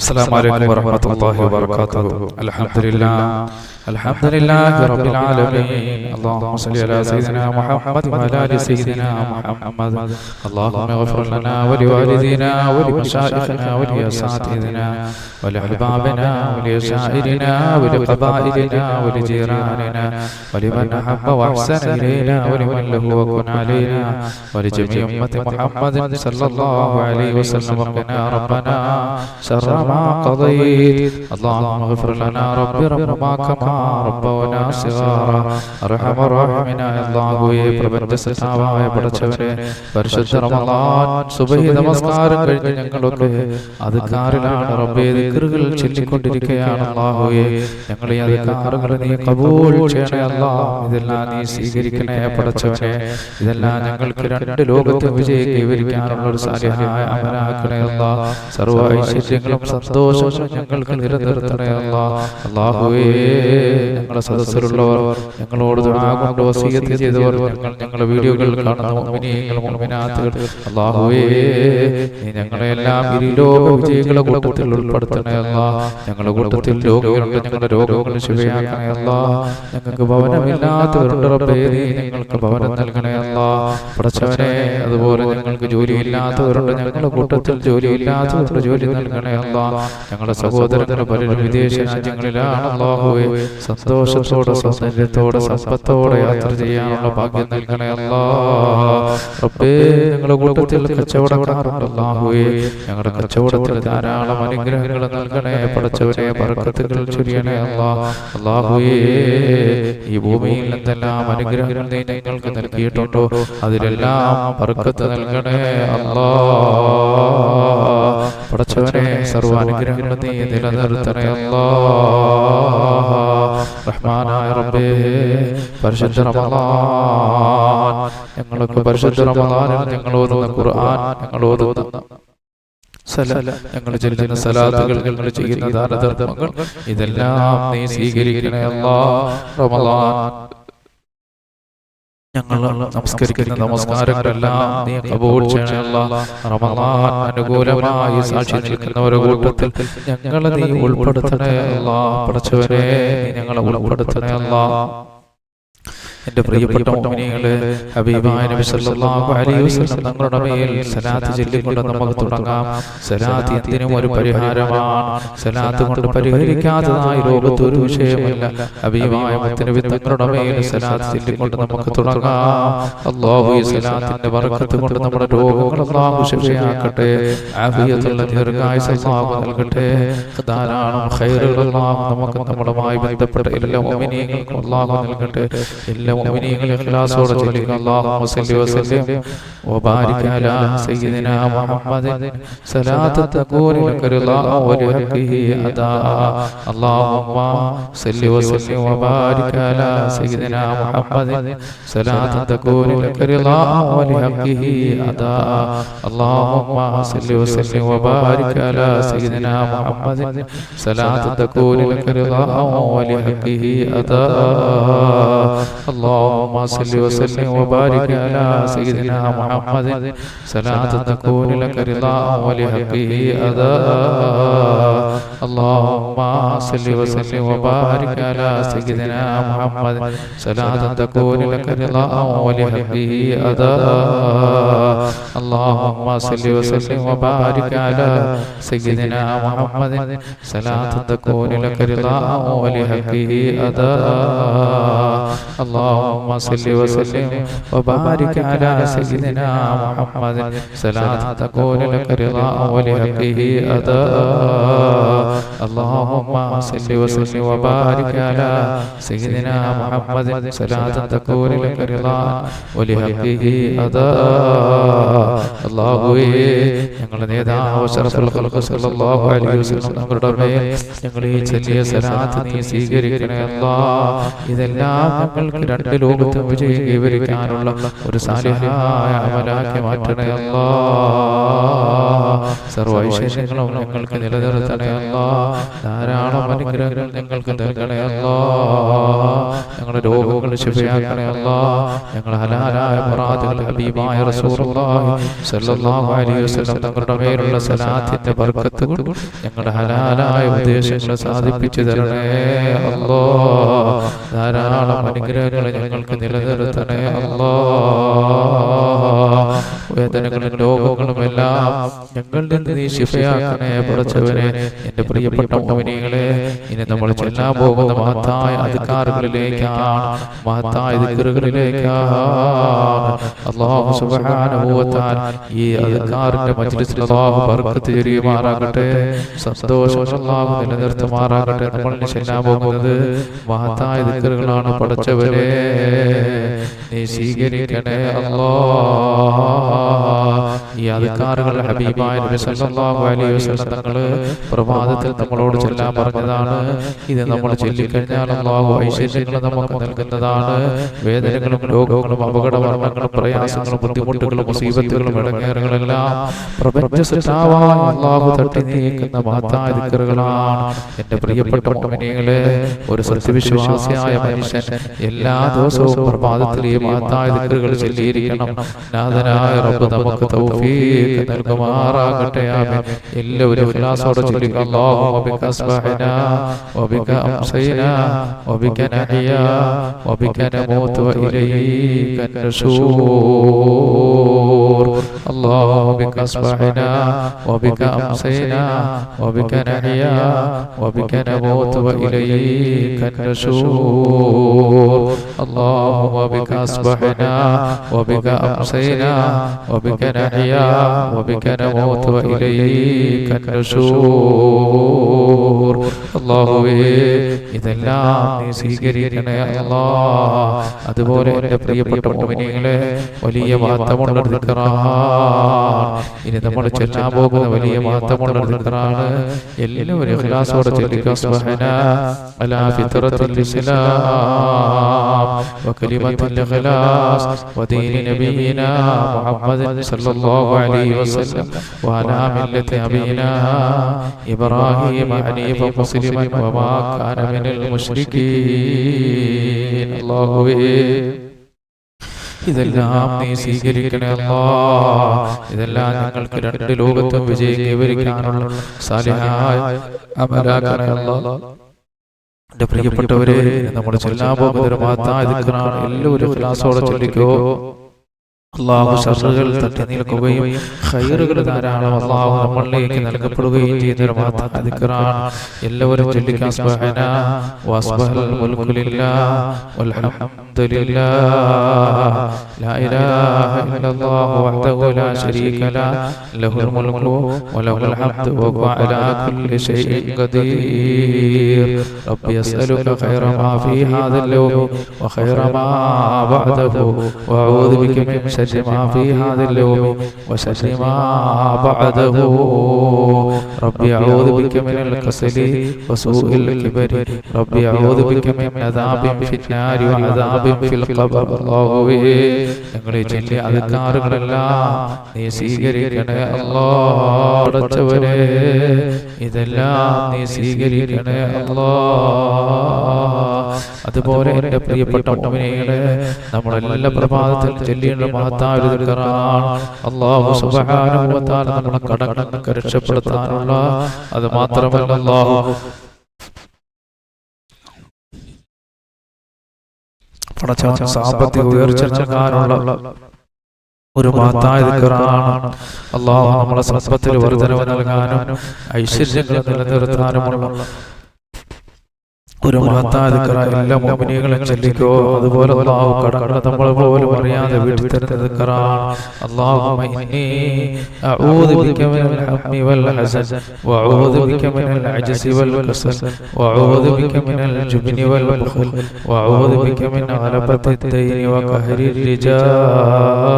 السلام عليكم ورحمة الله وبركاته. الحمد لله رب العالمين. اللهم صل على سيدنا محمد وعلى آل سيدنا محمد. اللهم اغفر لنا ولوالدينا ولمشايخنا ولأساتذتنا ولأحبابنا ولأشاعرنا ولقبائلنا ولجيراننا ولمن أحب وأحسن إلينا ولمن له وكن علينا ولجميع أمة محمد صلى الله عليه وسلم. وقنا ربنا شر ما قضيت. اللهم اغفر لنا رب ربما كما ربنا صغارا. أرحم الراحمين അല്ലാഹുവേ, പ്രപഞ്ചസൃഷ്ടാവായ പടച്ചവനെ, പരിശുദ്ധ റമളാൻ സുബഹി നമസ്കാരം കഴിഞ്ഞ് ഞങ്ങളൊക്കെ അദ്കാറിലാണ് റബ്ബേ, ദിക്റുകൾ ചൊല്ലിക്കൊണ്ടിരിക്കുകയാണ്. അല്ലാഹുവേ, ഞങ്ങളെ അദ്കാറുകൾ നീ ഖബൂൽ ചെയ്യണേ അല്ലാഹ്. ഇതെല്ലാം നീ സ്വീകരിക്കണേ പടച്ചവനെ. ഇതെല്ലാം ഞങ്ങൾക്ക് രണ്ട് ലോകത്ത് വിജയം കൈവരിക്കാനുള്ള ഒരു സാലിഹായ അമലാക്കണേ അല്ലാഹ്. സർവ്വ ഐശ്വര്യങ്ങളും സന്തോഷങ്ങളും ഞങ്ങൾക്ക് നിലനിർത്തണേ അല്ലാഹ്. അല്ലാഹുവേ, ഞങ്ങളുടെ സദസ്സിലുള്ളവർ, ഞങ്ങളോട് ദുആ കൊണ്ട് വസിയത്ത് ചെയ്തവർ, ഞങ്ങളുടെ വീഡിയോകൾ കാണുന്ന മുഅ്മിനീങ്ങൾ മുഅ്മിനാത്തുകൾ, അല്ലാഹുവേ, നീ ഞങ്ങളെല്ലാം ഇരുലോക വിജയികളുടെ കൂട്ടത്തിൽ ഉൾപ്പെടുത്തണേ അല്ലാഹ്. ഞങ്ങളുടെ കൂട്ടത്തിൽ രോഗികളുണ്ട്, ഞങ്ങളുടെ രോഗങ്ങൾ ശിഫയാക്കണേ അല്ലാഹ്. ഞങ്ങൾക്ക് ഭവനമില്ലാത്തവരുണ്ട് റബ്ബേ, നീ ഞങ്ങൾക്ക് ഭവനം നൽകണേ അല്ലാഹ്. പടച്ചവനെ, അതുപോലെ ഞങ്ങൾക്ക് ജോലിയില്ലാത്തവരുണ്ട്, ഞങ്ങളുടെ കൂട്ടത്തിൽ ജോലിയില്ലാത്തവരുടെ ജോലി നൽകണേ അല്ലാഹ്. ഞങ്ങളുടെ സഹോദരങ്ങൾ പലരും വിദേശ രാജ്യങ്ങളിലാണ്. അല്ലാഹുവേ, സന്തോഷത്തോടെ സൗന്ദര്യത്തോടെ സമ്പത്തോടെ യാത്ര ചെയ്യാനുള്ള ഭാഗ്യം നൽകണേ അല്ലാഹ്. റബ്ബേ, ഞങ്ങളുടെ കൂട്ടത്തിൽ കച്ചവടക്കാരുണ്ട്. അല്ലാഹുവേ, ഞങ്ങളുടെ കച്ചവടത്തിൽ ധാരാളം അനുഗ്രഹങ്ങൾ നൽകണേ പടച്ചവനെ. ബർക്കത്തുകൾ ചൊരിയണേ അല്ലാഹ്. അല്ലാഹുവേ, ഈ ഭൂമിയിൽ എന്തെല്ലാം അനുഗ്രഹങ്ങൾ നീ ഞങ്ങൾക്ക് നൽകിയിട്ടുണ്ടോ അതിലെല്ലാം ബർക്കത്ത് നൽകണേ അല്ലാഹ്. പടച്ചവനെ, സർവ്വ അനുഗ്രഹങ്ങൾ നീ നിലനിർത്തണേ അല്ലാഹ്. റഹ്മാനായ റബ്ബേ, പരിശുദ്ധ റമളാൻ ഞങ്ങൾക്ക് പരിശുദ്ധ റമളാനിൽ ഞങ്ങൾ ഓതുന്ന ഖുർആൻ, ഞങ്ങൾ ഓതുന്ന ഞങ്ങൾ ചൊല്ലുന്ന സലാത്തുകൾ, ഞങ്ങൾ ചെയ്യുന്ന ദാനധർമ്മങ്ങൾ, ഇതെല്ലാം നീ സ്വീകരിക്കണേ അല്ലാഹ്. റമളാൻ ഞങ്ങൾ നമസ്കരിക്കുന്ന നമസ്കാരങ്ങളെല്ലാം നീ ഖബൂൽ ചെയ്യണേ അല്ലാഹ്. റമളാൻ അനുകൂലമായി സാക്ഷി നിൽക്കുന്നവരുടെ കൂട്ടത്തിൽ ഞങ്ങളെ നീ ഉൾപ്പെടുത്തണേ അല്ലാഹ്. പടച്ചവനെ, നീ ഞങ്ങളെ ഉൾപ്പെടുത്തണേ അല്ലാഹ്. എന്റെ പ്രിയപ്പെട്ട മുഅ്മിനീങ്ങളെ, ഹബീബായ നബി സല്ലല്ലാഹു അലൈഹി വസല്ലം തങ്ങളുടെ മേൽ സലാത്ത് ചൊല്ലിക്കൊണ്ട് നമുക്ക് തുടങ്ങാം. സലാത്ത് എന്തിനും ഒരു പരിഹാരമാണ്. സലാത്ത് കൊണ്ട് പരിഹരിക്കാത്തതായി ലോകത്ത് ഒരു വിഷയമല്ല. ഹബീബായ മുത്തനബി തങ്ങളുടെ മേൽ സലാത്ത് ചൊല്ലിക്കൊണ്ട് നമുക്ക് തുടങ്ങാം. അല്ലാഹു ഈ സലാത്തിന്റെ ബറക്കത്ത് കൊണ്ട് നമ്മുടെ രോഗങ്ങൾ അല്ലാഹു ശിഫയാക്കട്ടെ. ആഫിയത്തുള്ള ദീർഘായുസ്സ് അല്ലാഹു നൽകട്ടെ. ധാരാളം ഖൈറുകൾ അല്ലാഹു നമുക്ക് നമ്മളുമായി ബന്ധപ്പെട്ട എല്ലാ മുഅ്മിനീങ്ങൾക്കും അല്ലാഹു നൽകട്ടെ. എല്ലാ മുഅ്മിനീങ്ങൾ ഇഖ്ലാസോടെ ചൊല്ലുക. അല്ലാഹുമ്മ സ്വല്ലി വസല്ലിം വബാരിക് അലാ സയ്യിദിനാ മുഹമ്മദിൻ സലാത്ത് തഖൂനു ലക റിളാ വലിഹഖിഹി അദാ. അല്ലാഹുമ്മ സ്വല്ലി വസല്ലിം വബാരിക് അലാ സയ്യിദിനാ മുഹമ്മദിൻ സലാത്ത് തഖൂനു ലക റിളാ വലിഹഖിഹി അദാ. അല്ലാഹുമ്മ സ്വല്ലി വസല്ലിം വബാരിക് അലാ സയ്യിദിനാ മുഹമ്മദിൻ സലാത്ത് തഖൂനു ലക റിളാ വലിഹഖിഹി അദാ. اللهم صل وسلم وبارك على سيدنا محمد صلاة تكون لك رضا ولحقه أداء. اللهم صل وسلم وبارك على سيدنا محمد صلاة تكون لك رضا ولحقه أداء. اللهم صل وسلم وبارك على سيدنا محمد صلاة تكون لك رضا ولحقه أداء. اللهم صل وسلم وبارك على سيدنا محمد صلاة تكون لك رضا ولحقه أداء. اللهم صل وسلم وبارك على سيدنا محمد صلاة تكون لك رضا ولحقه أداء. അല്ലാഹുവേ, ഞങ്ങളുടെ നേതാവ് അഷ്റഫുൽ ഖൽഖ് സല്ലല്ലാഹു അലൈഹി വസല്ലം തങ്ങളുടെ മേൽ ഞങ്ങൾ ഈ ചൊല്ലിയ സലാത്ത് നീ സ്വീകരിക്കണേ അല്ലാഹ്. ഇതെല്ലാം ഞങ്ങൾക്ക് രണ്ട് ലോകത്ത് വിജയം കൈവരിക്കാനുള്ള ഒരു സാലിഹായ അമലാക്കി മാറ്റണേ അല്ലാഹ്. സർവ്വ ഐശ്വര്യങ്ങളും ഞങ്ങൾക്ക് നിലനിർത്തണേ അല്ലാ. ധാരാളം അനുഗ്രഹങ്ങൾ ഞങ്ങൾക്ക് നൽകണേ അല്ലാ. ഞങ്ങളുടെ രോഗങ്ങൾ ശിഫയാക്കണേ അല്ലാ. ഞങ്ങൾ ഹലാലായ മുറാദുകൾ ഹബീബായ റസൂലുള്ളാഹി സ്വല്ലല്ലാഹു അലൈഹി വസല്ലം തങ്ങളുടെ മേലുള്ള സലാത്തിന്റെ ബർക്കത്ത് കൊണ്ട് ഞങ്ങളുടെ ഹലാലായ ഉദ്ദേശങ്ങൾ സാധിപ്പിച്ചു തരണേ അല്ലാ. ധാരാളം അനുഗ്രഹങ്ങൾ ഞങ്ങൾക്ക് നിലനിർത്തണേ അല്ലാ. വേദനകളും രോഗങ്ങളും എല്ലാം ഞങ്ങളിൽ നിന്ന് നീ ശിഫയാക്കണേ പടച്ചവനെ. എന്റെ പ്രിയപ്പെട്ട മുഅ്മിനീങ്ങളെ, ഇനി നമ്മൾ ചെല്ലാൻ പോകുന്ന മഹത്തായ അദ്കാറുകളിലേക്കാണ്, മഹത്തായ ദിക്റുകളിലേക്കാണ്. അല്ലാഹു സുബ്ഹാനഹു വ തആല ഈ അദ്കാറിന്റെ മജ്ലിസിൽ അല്ലാഹു ബർക്കത്ത് ചൊരിയുമാറാകട്ടെ, സന്തോഷം അല്ലാഹു നിലനിർത്തുമാറാകട്ടെ. നമ്മൾ ചെല്ലാൻ പോകുന്നത് മഹത്തായ ദിക്റുകളാണ് പടച്ചവനെ, നീ സ്വീകരിക്കണേ അല്ലാഹ്. ഈ അദ്കാറുകൾ ഹബീബായ നബി സല്ലല്ലാഹു അലൈഹി വസല്ലം തങ്ങൾ പ്രഭാതത്തിൽ നമ്മളോട് ചൊല്ലാൻ പറഞ്ഞതാണ്. ഇത് നമ്മൾ ചൊല്ലിക്കഴിഞ്ഞാൽ അല്ലാഹു ഐശ്വര്യങ്ങൾ നമുക്ക് നൽകുന്നതാണ്. വേദനകളും രോഗങ്ങളും അപകടമരണങ്ങളും പ്രയാസങ്ങളും ബുദ്ധിമുട്ടുകളും മുസീബത്തുകളും ഇടങ്ങേറുകളെല്ലാം പ്രപഞ്ചസൃഷ്ടാവായ അല്ലാഹു തട്ടി നീക്കുന്ന മഹത്തായ ദിക്റുകളാണ്. എന്റെ പ്രിയപ്പെട്ട മുഅ്മിനീങ്ങളെ, ഒരു സത്യവിശ്വാസിയായ മനുഷ്യൻ എല്ലാ ദിവസവും പ്രഭാതത്തിൽ ഈ മഹത്തായ ദിക്റുകൾ ചൊല്ലിയിരിക്കണം. നാഥനായ റബ്ബ് നമുക്ക് തൗഫീഖ് നൽകുമാറാകട്ടെ. ആമീൻ. എല്ലാവരും ഇഖ്ലാസോടെ ചൊല്ലുക. അല്ലാഹുമ്മ ബിക അസ്ബഹനാ വബിക അംസൈനാ വബിക നഹ്യാ വബിക നമൂതു വഇലൈക النشور. اللهم بك أصبحنا وبك أمسينا وبك نحيا وبك نموت وإليك النشور. اللهم بك أصبحنا وبك أمسينا وبك نحيا وبك نموت وإليك النشور. അല്ലാഹുവേ, ഇതെല്ലാം നീ സ്വീകരിക്കണേ അല്ലാ. അതുപോലെ എൻ്റെ പ്രിയപ്പെട്ട മുഅ്മിനീങ്ങളെ, വലിയ മഹത്വമുള്ള ദിക്റാണ്. ഇനി നമ്മൾ ചൊല്ലാൻ പോകുന്ന വലിയ മഹത്വമുള്ള ദിക്റാണ്. എല്ലാവരും ഇഖ്ലാസോടെ ചൊല്ലുക. സുബ്ഹാനാ അലാ ഫിത്രത്തിൽ ഇസ്ലാം വകലിമത്തുൽ ഇഖ്ലാസ് വദീനി നബിയിനാ മുഹമ്മദ് സല്ലല്ലാഹു അലൈഹി വസല്ലം വഅലാ മില്ലത്തി അബീനാ ഇബ്രാഹീം ഹനീഫൻ മുസ്ലിമൻ വമാ കാന മിനൽ മുശ്രികീൻ. അല്ലാഹുവേ, ഇതെല്ലാം നീ സ്വീകരിക്കണേ അല്ലാഹ്. ഇതെല്ലാം ഞങ്ങൾക്ക് രണ്ട് ലോകത്തും വിജയം കൈവരിക്കാനുള്ള സാലിഹായ അമലാക്കണേ അല്ലാഹ്. എന്റെ പ്രിയപ്പെട്ടവരെ, നമ്മൾ ചൊല്ലാൻ പോകുന്ന ഒരു മഹത്തായ ദിക്റാണ്. എല്ലാവരും ഇഖ്ലാസോടെ ചൊല്ലിക്കോ. അല്ലാഹു ശർറുകൾ തട്ടി നീക്കുകയും ഖൈറുകൾ ധാരാളം അല്ലാഹു നമ്മളിലേക്ക് നൽകപ്പെടുകയും ചെയ്യുന്ന ഒരു മഹത്തായ ദിക്റാണ്. എല്ലാവരും ചൊല്ലിക്കുക. സുബ്ഹാനാ വസ്ബഹൽ മുൽകു ലില്ലാഹ് വൽഹംദുലില്ലാഹ് ലാ ഇലാഹ ഇല്ലല്ലാഹു വഹ്ദഹു ലാ ശരീക ലഹു ലഹുൽ മുൽകു വലഹുൽ ഹംദു വഹുവ അലാ കുല്ലി ശൈഇൻ ഖദീർ. റബ്ബി അസ്അലുക ഖൈറ മാ ഫീ ഹാദൽ യൗമി വഖൈറ മാ ബഅദഹു വഅഊദു ബിക മിൻ شر ما في هذا اليوم وشر ما بعده. ربي أعوذ بك من الكسل وسوء الكبر. ربي أعوذ بك من عذاب في النار وعذاب في القبر. الله ഞങ്ങളെ ചൊല്ലി അദ്കാറുകളെല്ലാം നീ സ്വീകരിക്കണേ അല്ലാഹ്. പടച്ചവനെ, ഇതെല്ലാം നീ സ്വീകരിക്കണേ അല്ലാഹ്. അതുപോലെ എൻ്റെ പ്രിയപ്പെട്ട മുഅ്മിനീങ്ങളെ, നമ്മളെല്ലാ പ്രഭാതത്തിൽ ചൊല്ലിയുള്ള മഹത്തായ ഒരു ദിക്റാണ്. അല്ലാഹു സുബ്ഹാനഹു വ തആല നമ്മളെ കടങ്ങൾക്ക് രക്ഷപ്പെടുത്താനുള്ള, അത് മാത്രമല്ല അല്ലാഹു പടച്ചവൻ സാമ്പത്തിക ഉയർച്ച നൽകാനുള്ള ഒരു മഹത്തായ ദിക്റാണ്. അല്ലാഹു നമ്മളെ സമ്പത്തിൽ വർധനവ് നൽകാനും ഐശ്വര്യങ്ങൾ നിലനിർത്താനുമുള്ള ഒരു മഹത്തായ ദിക്റാണ്. എല്ലാ മുഅ്മിനീങ്ങളും ചൊല്ലിക്കോ. അതുപോലെ അല്ലാഹു കടങ്ങൾ നമ്മൾ പോലും അറിയാതെ വീട്ടിൽ തരുന്ന ദിക്റാണ്. അല്ലാഹുമ്മ ഇന്നി അഊദു ബിക മിനൽ ഹമ്മി വൽ ഹസൻ വഅഊദു ബിക മിനൽ അജ്സി വൽ കസൽ വഅഊദു ബിക മിനൽ ജുബ്നി വൽ ബുഖൽ വഅഊദു ബിക മിൻ ഗലബത്തി ദൈനി വഖഹരി റിജാൽ.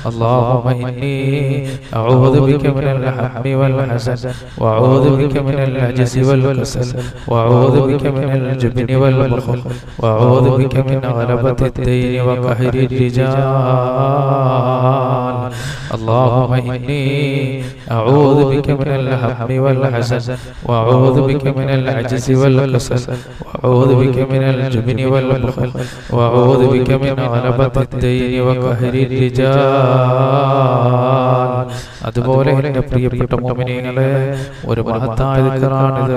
اللهم إني أعوذ بك من الهم والحزن وأعوذ بك من العجز والكسل وأعوذ بك من الجبن والبخل وأعوذ بك من غلبة الدين وقهر الرجال. اللهم إني أعوذ بك من الهم والحزن وأعوذ بك من العجز والكسل وأعوذ بك من الجبن والبخل وأعوذ بك من غلبة الدين وقهر الرجال. അതുപോലെ എൻ്റെ പ്രിയപ്പെട്ട മുഅ്മിനീങ്ങളെ, ഒരു മഹത്തായ ദിക്റാണിത്.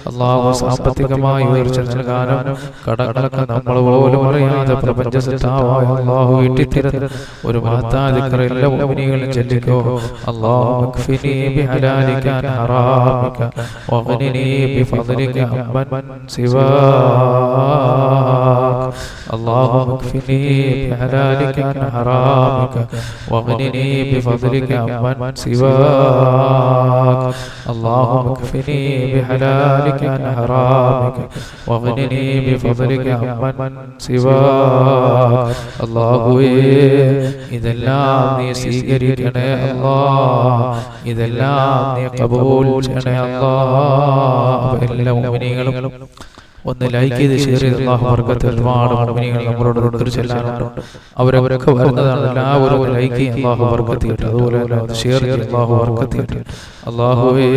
അല്ലാഹു സാമ്പത്തികമായി ഉയർച്ച നൽകാനും കടങ്ങളൊക്കെ നമ്മൾ പോലും അറിയാതെ പ്രപഞ്ച സൃഷ്ടാവായ അല്ലാഹു വീട്ടിത്തരുന്ന ഒരു മഹത്തായ ദിക്ർ എല്ലാ മുഅ്മിനീങ്ങളും ചൊല്ലിക്കോ. അല്ലാഹുമ്മ ക്ഫിനി ബിഹലാലിക അൻ ഹറാമിക വഗ്നിനി ബിഫദ്ലിക അമ്മൻ സിവാക. اللهم اكفني بحلالك عن حرامك واغنني بفضلك عمن سواك. اللهم اكفني بحلالك عن حرامك واغنني بفضلك عمن سواك. അല്ലാഹുവേ, ഇതെല്ലാം നീ സ്വീകരിക്കണേ അല്ലാഹ്, ഇതെല്ലാം നീ ഖബൂൽ ചെയ്യണേ അല്ലാഹ്. എല്ലാ മുഅ്മിനീങ്ങളും ഒന്ന് ലൈക്ക് ചെയ്ത് ഷെയർ ചെയ്ത് അല്ലാഹു ബർക്കത്ത്. ഒരുപാട് മുഅ്മിനീങ്ങൾ നമ്മളോട് ദിക്ർ ചൊല്ലാനുണ്ട്. അവരവരൊക്കെ വരുന്നതാണ്. എല്ലാവരും ലൈക്ക് ചെയ്ത് അല്ലാഹു ബർക്കത്ത് ചെയ്യട്ടെ. അതുപോലെ ഷെയർ ചെയ്ത് അല്ലാഹു ബർക്കത്ത് ചെയ്യട്ടെ. അല്ലാഹുവേ,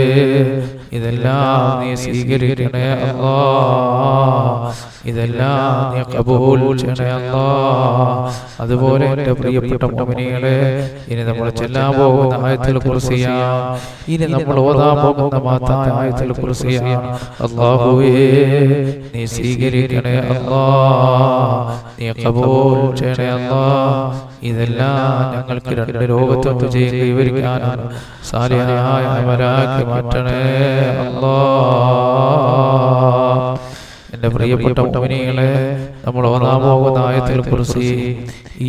ഇതെല്ലാം നീ സ്വീകരിക്കണേ അല്ലാഹ്, ഇതെല്ലാം നീ ഖബൂൽ ചെയ്യണേ അല്ലാഹ്. അതുപോലെ എൻ്റെ പ്രിയപ്പെട്ട മുഅ്മിനീങ്ങളെ, ഇനി നമ്മൾ ചൊല്ലാൻ പോകുന്ന ആയത്തുൽ കുർസിയ, ഇനി നമ്മൾ ഓതാൻ പോകുന്ന മഹത്തായ ആയത്തുൽ കുർസിയ അല്ലാഹുവേ നീ സ്വീകരിക്കണേ അല്ലാഹ്, നീ ഖബൂൽ ചെയ്യണേ അല്ലാഹ്. ഇതെല്ലാം ഞങ്ങൾക്ക് രണ്ട് ലോകത്തും വിജയം കൈവരിക്കാനാണ് സാലിഹായ അമലാക്കി മാറ്റണേ അല്ലാഹ്. എൻ്റെ പ്രിയപ്പെട്ട മുഅ്മിനീങ്ങളെ, നമ്മൾ ഓതാൻ പോകുന്ന ആയത്തുൽ കുർസി,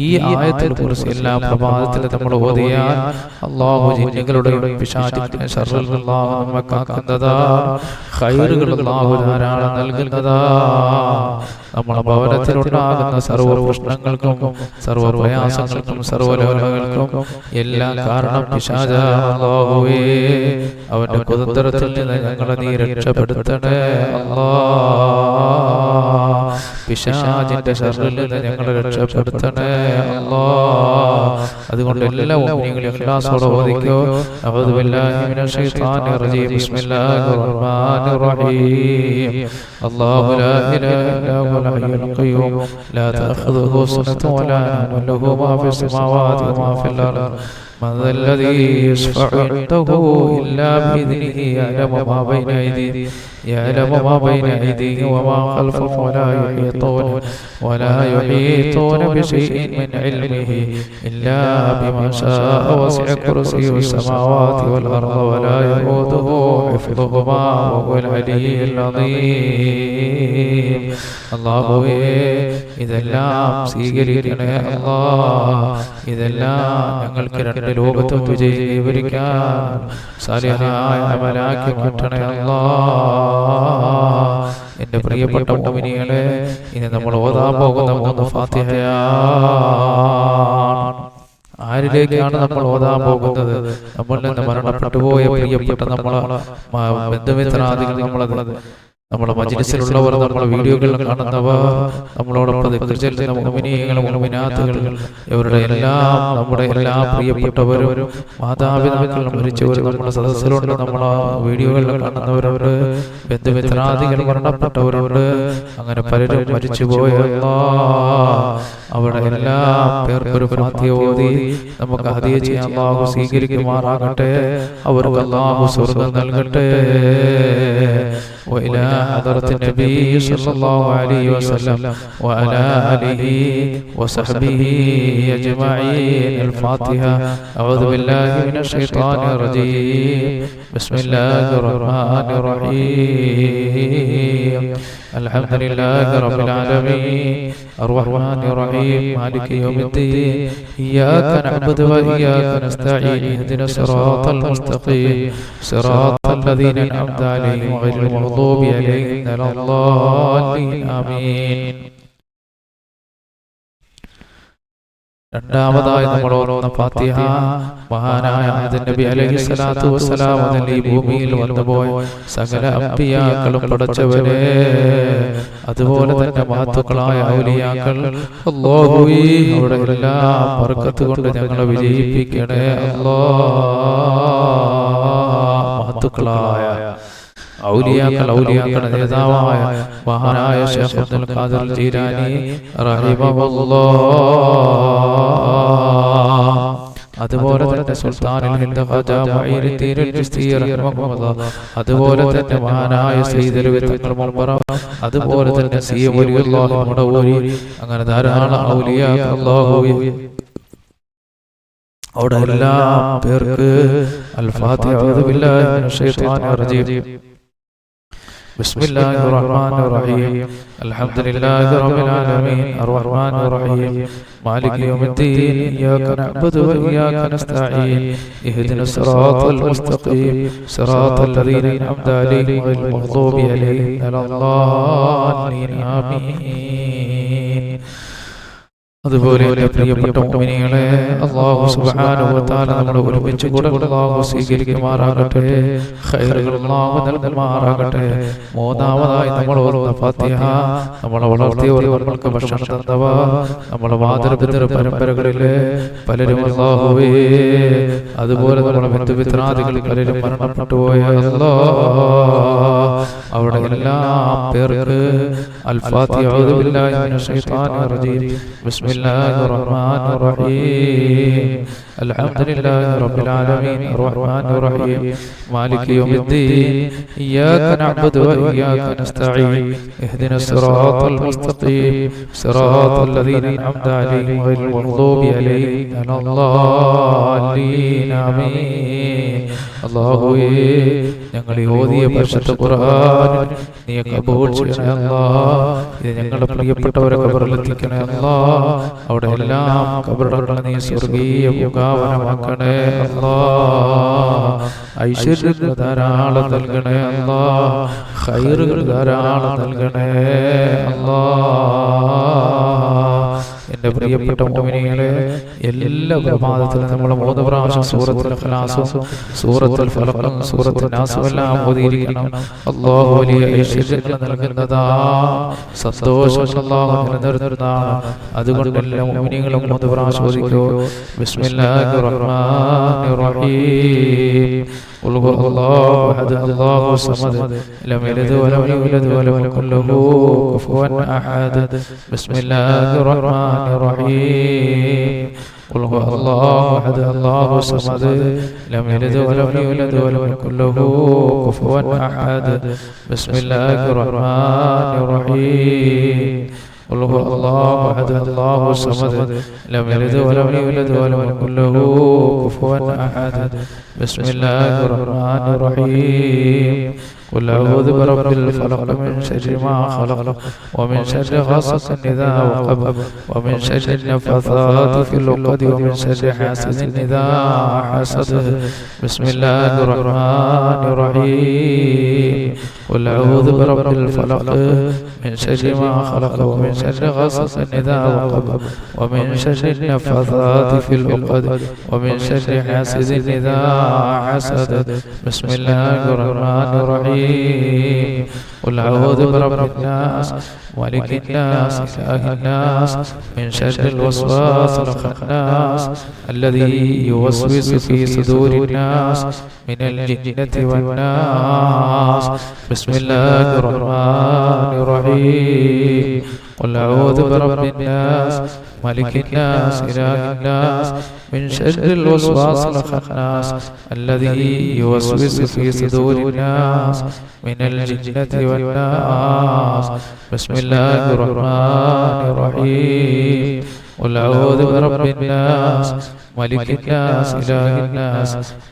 ഈ ആയത്തുൽ കുർസി എല്ലാ പ്രഭാതത്തിലും നമ്മൾ ഓതിയാൽ അല്ലാഹു ജിന്നുകളുടെയും പിശാചുകളുടെയും ശർറിൽ അല്ലാഹു നമ്മെ കാക്കുന്നതാണ്. ഖൈറുകൾ അല്ലാഹു ധാരാളം നൽകുന്നതാണ്. നമ്മുടെ ഭവനത്തിലുണ്ടാകുന്ന സർവ്വ പ്രശ്നങ്ങൾക്കും സർവ്വ പ്രയാസങ്ങൾക്കും സർവ്വ രോഗങ്ങൾക്കും എല്ലാം കാരണം പിശാചാണ്. അല്ലാഹുവേ, അവന്റെ കുതന്ത്രത്തിൽ നിന്ന് ഞങ്ങളെ നീ രക്ഷപ്പെടുത്തണേ അല്ലാഹ്. പിശാചിന്റെ ശർറിൽ നിന്ന് ഞങ്ങളെ രക്ഷപ്പെടുത്തണേ അല്ലാഹ്. അതുകൊണ്ട് എല്ലാ മുഅ്മിനീങ്ങളും ഇഖ്ലാസോടെ ഓതിക്കോ. അഊദു ബില്ലാഹി മിനശ് ശൈത്വാനിർ റജീം. ബിസ്മില്ലാഹിർ റഹ്മാനിർ റഹീം. അല്ലാഹു ലാ ഇലാഹ ഇല്ലാ ഹുവൽ ഹയ്യുൽ ഖയ്യൂം ലാ തഅഖുദുഹു സിനത്തുൻ വലാ നൗമുൻ ലഹു മാ ഫിസ് സമാവാതി വമാ ഫിൽ അർദ് من ذا الذي يشفع عنده إلا بإذنه يعلم ما بين أيديهم وما خلفهم ولا يحيطون بشيء من علمه إلا بما شاء. وسع كرسيه السماوات والأرض ولا يؤوده حفظهما وهو العلي العظيم. അല്ലാഹുവേ, ഇതെല്ലാം സ്വീകരിക്കണേ അല്ലാഹ്, ഇതെല്ലാം ഞങ്ങൾക്ക് രണ്ട് ലോകത്തും വിജയം കൈവരിക്കാൻ സാലിഹായ അമലാക്കി മാറ്റണേ അല്ലാഹ്. എൻ്റെ പ്രിയപ്പെട്ട മുഅ്മിനീങ്ങളെ, ഇനി നമ്മൾ ഓതാൻ പോകുന്ന 3 ഫാത്തിഹയാണ്. ആരിലേക്കാണ് നമ്മൾ ഓതാൻ പോകുന്നത്? നമ്മളിൽ നിന്ന് മരണപ്പെട്ടു പോയ പ്രിയപ്പെട്ട നമ്മളെ ബന്ധുമിത്രാദികൾ, നമ്മുടെ മജ്‌ലിസിലുള്ളവർ, നമ്മുടെ വീഡിയോകൾ കാണുന്നവർ, നമ്മളോടൊപ്പം ദിക്ർ ചൊല്ലുന്ന മുഅ്മിനീങ്ങൾ മുഅ്മിനാത്തുകൾ, ഇവരുടെ എല്ലാം, നമ്മുടെ എല്ലാ പ്രിയപ്പെട്ടവരും മാതാപിതാക്കൾ മരിച്ചവർ നമ്മുടെ സദസ്സിലുണ്ട്, നമ്മളെ വീഡിയോകളിൽ കാണുന്നവരുണ്ട്, ബന്ധുമിത്രാദികൾ മരണപ്പെട്ടവരുണ്ട്. അങ്ങനെ പലരും മരിച്ചുപോയ അവിടെ എല്ലാം പേർക്കൊരു ഫാത്തിഹ ഓതി നമുക്ക് ഹദിയ ചെയ്യാൻ അല്ലാഹു സ്വീകരിക്കുമാറാകട്ടെ. അവർക്ക് അല്ലാഹു സ്വർഗ്ഗം നൽകട്ടെ. وإلى حضرة النبي صلى الله عليه وسلم وعلى آله وصحبه أجمعين. الفاتحة. أعوذ بالله من الشيطان الرجيم. بسم الله الرحمن الرحيم. الحمد لله رب العالمين الرحمن الرحيم مالك يوم الدين. إياك نعبد وإياك نستعين. اهدنا الصراط المستقيم صراط الذين أنعمت عليهم غير المغضوب عليهم ولا الضالين. آمين. രണ്ടാമതായി നമ്മൾ ഓതുന്ന ഫാത്തിഹ മഹാനായ ആദം നബി അലൈഹിസ്സലാത്തു വസ്സലാം ഈ ഭൂമിയിൽ വന്നുപോയ സകല അമ്പിയാക്കളും പടച്ചവരെ, അതുപോലെ തന്നെ മഹത്തുക്കളായ ഔലിയാക്കൾ അല്ലാഹുവേ അവിടെ എല്ലാം ബർക്കത്ത് കൊണ്ട് ഞങ്ങളെ വിജയിപ്പിക്കണേ അല്ലാഹ്. മഹത്തുക്കളായ ഔലിയാക്കളുടെ നേതാവായ മഹാനായ ശൈഖ് അബ്ദുൽ ഖാദിർ ജീലാനി റഹിമഹുല്ലാഹ്, അതുപോലെ തന്നെ സുൽത്താനുൽ ഹിന്ദ് ഖാജ മുഈനുദ്ദീൻ അൽ-ചിശ്തി റഹിമഹുല്ലാഹ്, അതുപോലെ തന്നെ മഹാനായ സയ്യിദ് അലവി തങ്ങൾ മുമ്പറ, അതുപോലെ തന്നെ സി വലിയുല്ലാഹി മുടവൂരി, അങ്ങനെ ധാരാളം ഔലിയാക്കൾ അല്ലാഹുവേ അവിടെ എല്ലാ പേർക്ക് അൽ-ഫാത്തിഹ. അഊദു ബില്ലാഹി മിനശ് ശൈത്വാനിർ റജീം. ബിസ്മില്ലാഹിർ റഹ്മാനിർ റഹീം. അൽഹംദുലില്ലാഹി റബ്ബിൽ ആലമീൻ അർറഹ്മാനിർ റഹീം മാലികി യൗമിദ്ദീൻ ഇയ്യാക നഅ്ബുദു വ ഇയ്യാക നസ്തഈൻ ഇഹ്ദിനസ് സിറാത്തൽ മുസ്തഖീം സിറാത്തൽ ലദീന അൻഅംത അലൈഹിം ഗൈറിൽ മഗ്ദൂബി അലൈഹിം വലദ്ദാല്ലീൻ ആമീൻ. അതുപോലെ പ്രിയപ്പെട്ട മുഅ്മിനീങ്ങളെ, അല്ലാഹു സുബ്ഹാനഹു വ തആല നമ്മളെ ഒരുമിച്ച് കൂടെ അല്ലാഹു സ്വീകരിക്കുമാറാകട്ടെ, ഖൈറുകൾ അല്ലാഹു നൽകുമാറാകട്ടെ. മൂന്നാമതായി നമ്മൾ ഓതുന്ന ഫാത്തിഹ നമ്മളെ വളർത്തിയവർ, നമ്മൾക്ക് ഭക്ഷണം തന്നവ, നമ്മളെ മാതൃപിതൃ പരമ്പരകളിലെ പലരും അല്ലാഹുവേ, അതുപോലെ നമ്മളെ ബന്ധുമിത്രാദികൾ പലരും മരണപ്പെട്ടു പോയ അല്ലാഹ് അവിടെ എല്ലാ പേർക്ക് അൽ-ഫാത്തിഹ. അഊദു ബില്ലാഹി മിനശ് ശൈത്വാനിർ റജീം. ബിസ്മില്ലാഹിർ റഹ്മാനിർ റഹീം. അൽഹംദുലില്ലാഹി റബ്ബിൽ ആലമീൻ അർറഹ്മാനിർ റഹീം മാലികി യൗമിദ്ദീൻ ഇയ്യാക നഅ്ബുദു വ ഇയ്യാക നസ്തഈൻ ഇഹ്ദിനസ് സിറാത്തൽ മുസ്തഖീം സിറാത്തൽ ലദീന അൻഅംത അലൈഹിം ഗൈറിൽ മഗ്ദൂബി അലൈഹിം വലദ്ദാല്ലീൻ ആമീൻ. അല്ലാഹുവേ ഞങ്ങൾ ഓതിയ പരിശുദ്ധ ഖുർആൻ നീ കബൂൽ ചെയ്യണേ അല്ലാഹ്. ഇത് ഞങ്ങളുടെ പ്രിയപ്പെട്ടവരെ ഖബറിലെത്തിക്കണേ അല്ലാഹ്. അവിടെ എല്ലാം ഖബറുകളെ നീ സ്വർഗീയ മുഖാവനമാക്കണേ അല്ലാഹ്. ഐശ്വര്യങ്ങൾ ധാരാളം നൽകണേ അല്ലാഹ്. ഖൈറുകൾ ധാരാളം നൽകണേ അല്ലാഹ്. എന്റെ പ്രിയപ്പെട്ട മുഅ്മിനീങ്ങളെ, എല്ലാ പ്രഭാതത്തിലും നമ്മൾ 3 പ്രാവശ്യം സൂറത്തുൽ ഇഖ്ലാസും സൂറത്തുൽ ഫലഖും സൂറത്തുൽ നാസും എല്ലാം ഓതിയിരിക്കണം. അല്ലാഹു വലിയ ഐശ്വര്യങ്ങൾ നൽകുന്നതാ, സന്തോഷം അല്ലാഹു നിലനിർത്തുന്നതാണ്. അതുകൊണ്ട് എല്ലാ മുഅ്മിനീങ്ങളും 3 പ്രാവശ്യം ഓതിക്കോ. ബിസ്മില്ലാഹിർ റഹ്മാനിർ റഹീം. ഖുൽ ഹുവല്ലാഹു അഹദ് അല്ലാഹു സമദ് ലം യലിദ് വലം യൂലദ് വലം യകുൽ ലഹു കുഫുവൻ അഹദ്. ബിസ്മില്ലാഹിർ റഹ്മാനിർ റഹീം. ഖുൽ ഹുവല്ലാഹു അഹദ് അല്ലാഹു സമദ് ലം യലിദ് വലം യൂലദ് വലം യകുൽ ലഹു കുഫുവൻ അഹദ്. ബിസ്മില്ലാഹിർ റഹ്മാനിർ റഹീം. قل هو الله أحد الله الصمد لم يلد ولم يولد ولم يكن له كفوا أحد. بسم الله الرحمن الرحيم. قل أعوذ برب الفلق من شر ما خلق ومن شر غاسق إذا وقب ومن شر النفاثات في العقد ومن شر حاسد إذا حسد. بسم الله الرحمن الرحيم. قل أعوذ برب الفلق من شر ما خلق ومن شر غاسق إذا وقب ومن شر النفاثات في العقد ومن شر حاسد إذا حسد. بسم الله الرحمن الرحيم. قل أعوذ برب الناس ملك الناس إله الناس من شر الوسواس الخناس الذي يوسوس في صدور الناس من الجنة والناس. بسم الله الرحمن الرحيم. قل أعوذ برب الناس ملك الناس إله الناس من شر الوسواس الخناس الذي يوسوس في صدور الناس من الجنة والناس. بسم الله الرحمن الرحيم. قل أعوذ برب الناس ملك الناس إله الناس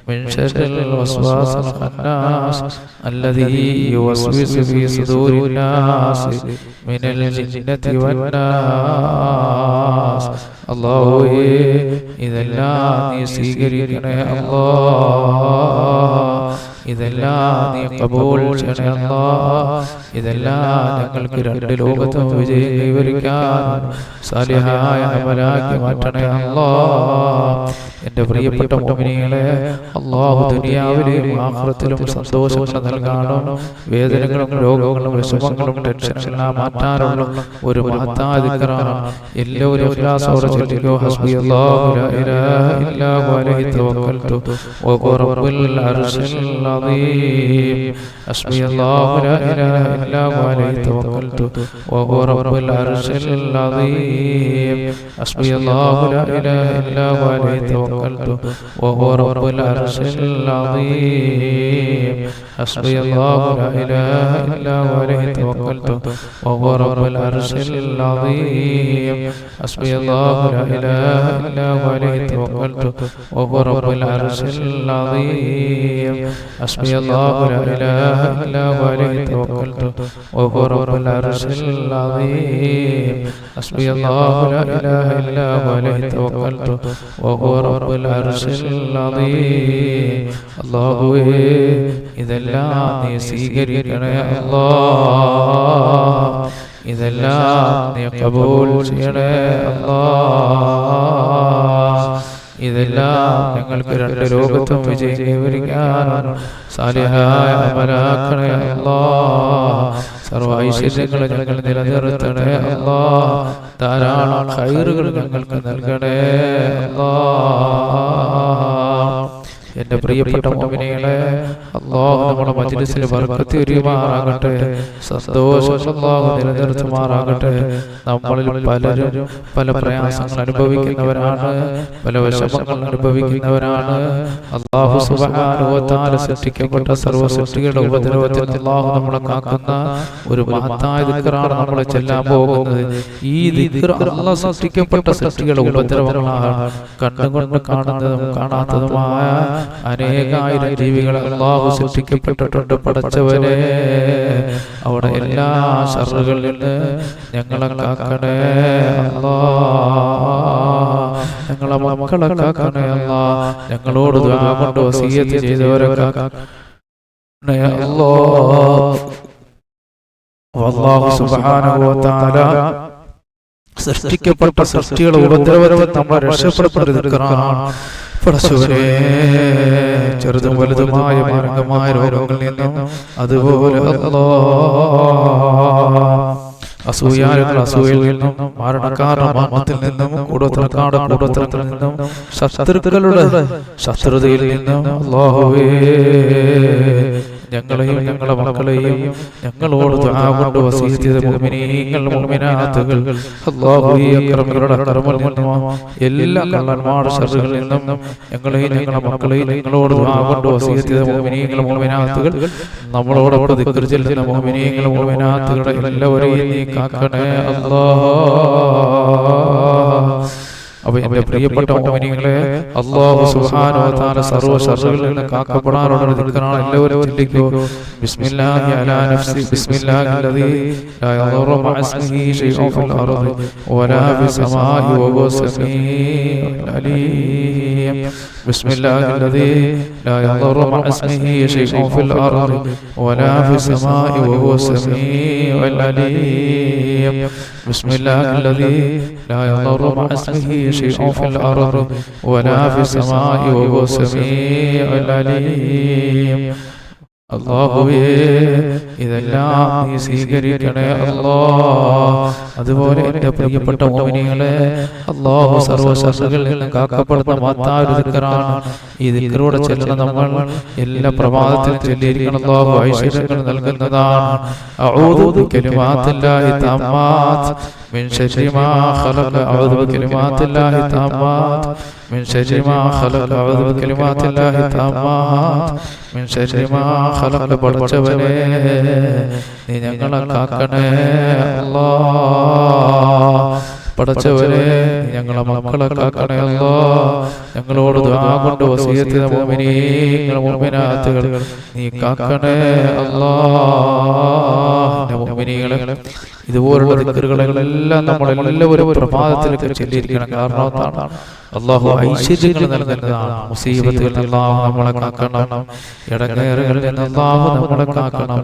من شر الوسواس الخناس الذي يوسوس في صدور الناس من الجنة والناس. അല്ലാഹുവേ ഇതെല്ലാം നീ സ്വീകരിക്കണേ അല്ലാഹ്. ഇതെല്ലാം നീ കബൂൽ ചെയ്യണേ അല്ലാഹ്. ഇതെല്ലാം ഞങ്ങൾക്ക് രണ്ട് ലോകത്തും വിജയം കൈവരിക്കാൻ സാലിഹായ അമലാക്കി മാറ്റണേ അല്ലാഹ്. എൻ്റെ പ്രിയപ്പെട്ട മുഅ്മിനീങ്ങളെ, അല്ലാഹു ദുനിയാവിലെയും ആഖിറത്തിലും സന്തോഷങ്ങൾ നൽകാനും വേദനകളും രോഗങ്ങളും വിഷമങ്ങളും ടെൻഷനെല്ലാം മാറ്റാനുള്ള ഒരു മഹത്തായ ദിക്റാണ്. എല്ലാവരും ഇഖ്ലാസോടെ ചൊല്ലിക്കോ. ഹസ്ബിയല്ലാഹു ലാ ഇലാഹ ഇല്ലാ ഹുവ അലൈഹി തവക്കൽതു വഹുവ റബ്ബുൽ അർശിൽ അദീം. ഹസ്ബിയല്ലാഹു ലാ ഇലാഹ ഇല്ലാ ഹുവ അലൈഹി തവക്കൽതു വഹുവ റബ്ബുൽ അർശിൽ അദീം. ഹസ്ബിയല്ലാഹു ലാ ഇലാഹ ഇല്ലാ ഹുവ അലൈഹി തവക്കൽതു വഹുവ റബ്ബുൽ അർശിൽ അദീം. ഹസ്ബിയല്ലാഹു ലാ ഇലാഹ ഇല്ലാ ഹുവ അലൈഹി തവക്കൽതു വഹുവ റബ്ബുൽ അർശിൽ അദീം. ഹസ്ബിയല്ലാഹു ലാ ഇലാഹ ഇല്ലാ ഹുവ അലൈഹി തവക്കൽതു വഹുവ റബ്ബുൽ അർശിൽ അദീം. ഹസ്ബിയല്ലാഹു ലാ ഇലാഹ ഇല്ലാ ഹുവ അലൈഹി തവക്കൽതു വഹുവ റബ്ബുൽ അർശിൽ അദീം. ഹസ്ബിയല്ലാഹു ലാ ഇലാഹ ഇല്ലാ ഹുവ അലൈഹി തവക്കൽതു വഹുവ റബ്ബുൽ അർശിൽ അദീം. അല്ലാഹുവേ, ഇതെല്ലാം നീ സ്വീകരിക്കണേ അല്ലാഹ്. ഇതെല്ലാം നീ കബൂൽ ചെയ്യണേ അല്ലാഹ്. ഇതെല്ലാം ഞങ്ങൾക്ക് രണ്ട് ലോകത്തും വിജയം കൈവരിക്കാനും സാലിഹായ അമലാക്കണേ അല്ലാഹ്. സർവ്വ ഐശ്വര്യങ്ങളും ഞങ്ങൾ നിലനിർത്തണേ അല്ലാഹ്. ധാരാളം ഖൈറുകൾ ഞങ്ങൾക്ക് നൽകണേ അല്ലാഹ്. എൻ്റെ പ്രിയപ്പെട്ട മുഅ്മിനീങ്ങളെ, അല്ലാഹു നമ്മുടെ മജ്‌ലിസിൽ ബർക്കത്ത് ചൊരിയുമാറാകട്ടെ. സന്തോഷം അല്ലാഹു നിലനിർത്തുമാറാകട്ടെ. നമ്മളിൽ പലരും പല പ്രയാസങ്ങൾ അനുഭവിക്കുന്നവരാണ്, പല വിഷമങ്ങൾ അനുഭവിക്കുന്നവരാണ്. അല്ലാഹു സുബ്ഹാനഹു വ തആല സൃഷ്ടിക്കപ്പെട്ട സർവ്വ സൃഷ്ടികളുടെ ഉപദ്രവത്തിൽ അല്ലാഹു നമ്മളെ കാക്കുന്ന ഒരു മഹത്തായ ദിക്റാണ് നമ്മൾ ചെല്ലാൻ പോകുന്നത്. ഈ ദിക്ർ അല്ലാഹു സൃഷ്ടിക്കപ്പെട്ട സൃഷ്ടികളുടെ ഉപദ്രവങ്ങളാണ്. കണ്ണുകൊണ്ട് കാണുന്നതും കാണാത്തതുമായ അനേകായിരം ജീവികൾ അല്ലാഹു സൃഷ്ടിക്കപ്പെട്ടിട്ടുണ്ട്. പടച്ചവനെ, അവിടെ എല്ലാ ശർറുകളിൽ നിന്ന് ഞങ്ങളെ കാക്കണേ അല്ലാഹ്. ഞങ്ങളെ മക്കളെ കാക്കണേ അല്ലാഹ്. ഞങ്ങളോട് ദുആ കൊണ്ട് വസിയത്ത് ചെയ്തവരെ കാക്കണേ അല്ലാഹ്. അല്ലാഹു സുബ്ഹാനഹു വ തആല സൃഷ്ടിക്കപ്പെട്ട സൃഷ്ടികളുടെ ഉപദ്രവത്തിൽ നമ്മളെ രക്ഷപ്പെടുത്തുന്നതാണ്. പടച്ചവനെ, ചെറുതും വലുതുമായ മാരകമായ രോഗങ്ങളിൽ നിന്നും, അതുപോലെ അസൂയാലുകൾ അസൂയയിൽ നിന്നും, മരണക്കാരുടെ മരണത്തിൽ നിന്നും, കൂടോത്രക്കാരുടെ കൂടോത്രത്തിൽ നിന്നും, ശത്രുക്കളുടെ ശത്രുതയിൽ നിന്നും അല്ലാഹുവേ, ഞങ്ങളെയും ഞങ്ങളുടെ മക്കളെയും ഞങ്ങളോട് ദുആ കൊണ്ട് വസിയത്ത് ചെയ്ത മുഅ്മിനീങ്ങൾ മുഅ്മിനാത്തുകൾ അല്ലാഹുവേ, അക്രമികളുടെ അക്രമത്തിൽ നിന്നും എല്ലാ കള്ളന്മാരുടെ ശർറുകളിൽ നിന്നും ഞങ്ങളെയും ഞങ്ങളുടെ മക്കളെയും ഞങ്ങളോട് ദുആ കൊണ്ട് വസിയത്ത് ചെയ്ത മുഅ്മിനീങ്ങൾ മുഅ്മിനാത്തുകൾ നമ്മളോടൊപ്പം ദിക്ർ ചൊല്ലുന്ന മുഅ്മിനീങ്ങൾ മുഅ്മിനാത്തുകളെ എല്ലാവരെയും നീ കാക്കണേ അല്ലാഹ്. അപ്പോൾ എൻ്റെ പ്രിയപ്പെട്ട മുഅ്മിനീങ്ങളെ, അല്ലാഹു സുബ്ഹാനഹു വ തആല സർവ്വ ശർറുകളിൽ നിന്ന് കാക്കപ്പെടാനുള്ള ദിക്റാണ്. എല്ലാവരും ചൊല്ലിക്കോ. ബിസ്മില്ലാഹി അലാ നഫ്സി ബിസ്മില്ലാഹില്ലദീ ലാ യദുറു മഅ ഇസ്മിഹി ശൈഉൻ ഫിൽ അർദി വലാ ഫിസ് സമാഇ വഹുവ സമീഉൽ അലീം. ബിസ്മില്ലാഹില്ലദീ ലാ യദുറു മഅ ഇസ്മിഹി ശൈഉൻ ഫിൽ അർദി വലാ ഫിസ് സമാഇ വഹുവ സമീഉൽ അലീം. ബിസ്മില്ലാഹില്ലദീ ലാ യദുറു മഅ ഇസ്മിഹി شيء في الأرض ولا في السماء وهو السميع العليم. അല്ലാഹുവേ, ഇതെല്ലാം നീ സ്വീകരിക്കണേ അല്ലാഹ്. അതുപോലെ എൻ്റെ പ്രിയപ്പെട്ട മുഅ്മിനീങ്ങളെ, അല്ലാഹു സർവ്വ ശർറുകളിൽ നിന്ന് കാക്കപ്പെടുന്ന മഹത്തായ ദിക്റാണ്. ഈ ദിക്റോടെ ചെല്ലുന്ന നമ്മൾ എല്ലാ പ്രഭാതത്തിലും ചൊല്ലിയിരിക്കണം. അല്ലാഹു ഐശ്വര്യങ്ങൾ നൽകുന്നതാണ്. അഊദു ബികലിമാത്തില്ലാഹി തമ്മാത്ത് മിൻ ശർരി മാ ഖലഖ. അഊദു ബികലിമാത്തില്ലാഹി തമ്മാത്ത് മിൻ ശർരി മാ ഖലഖ. അഊദു ബികലിമാത്തില്ലാഹി തമ്മാത്ത് മിൻ ശർരി മാ ഖലഖ. പടച്ചവനെ, നീ ഞങ്ങളെ കാക്കണേ അല്ലാഹ്. പടച്ചവനെ, ഞങ്ങളെ മക്കളെ കാക്കണേ അല്ലാഹ്. ഞങ്ങളോട് ദുആ കൊണ്ട് വസിയത്ത് ചെയ്ത മുഅ്മിനീങ്ങൾ മുഅ്മിനാത്തുകൾ നീ കാക്കണേ അല്ലാഹ്. മുഅ്മിനീങ്ങളെ, ഇതുപോലുള്ള ദിക്റുകളെല്ലാം നമ്മളെല്ലാവരും പ്രഭാതത്തിലേക്ക് ചൊല്ലിയിരിക്കണം. കാരണം എന്താണ്? അല്ലാഹു ഐശ്വര്യങ്ങൾ നൽകുന്നതാണ്. മുസീബത്തുകളിൽ നിന്ന് അല്ലാഹു നമ്മളെ കാക്കണം, ഇടങ്ങേറുകളിൽ നിന്ന് അല്ലാഹു നമ്മളെ കാക്കണം.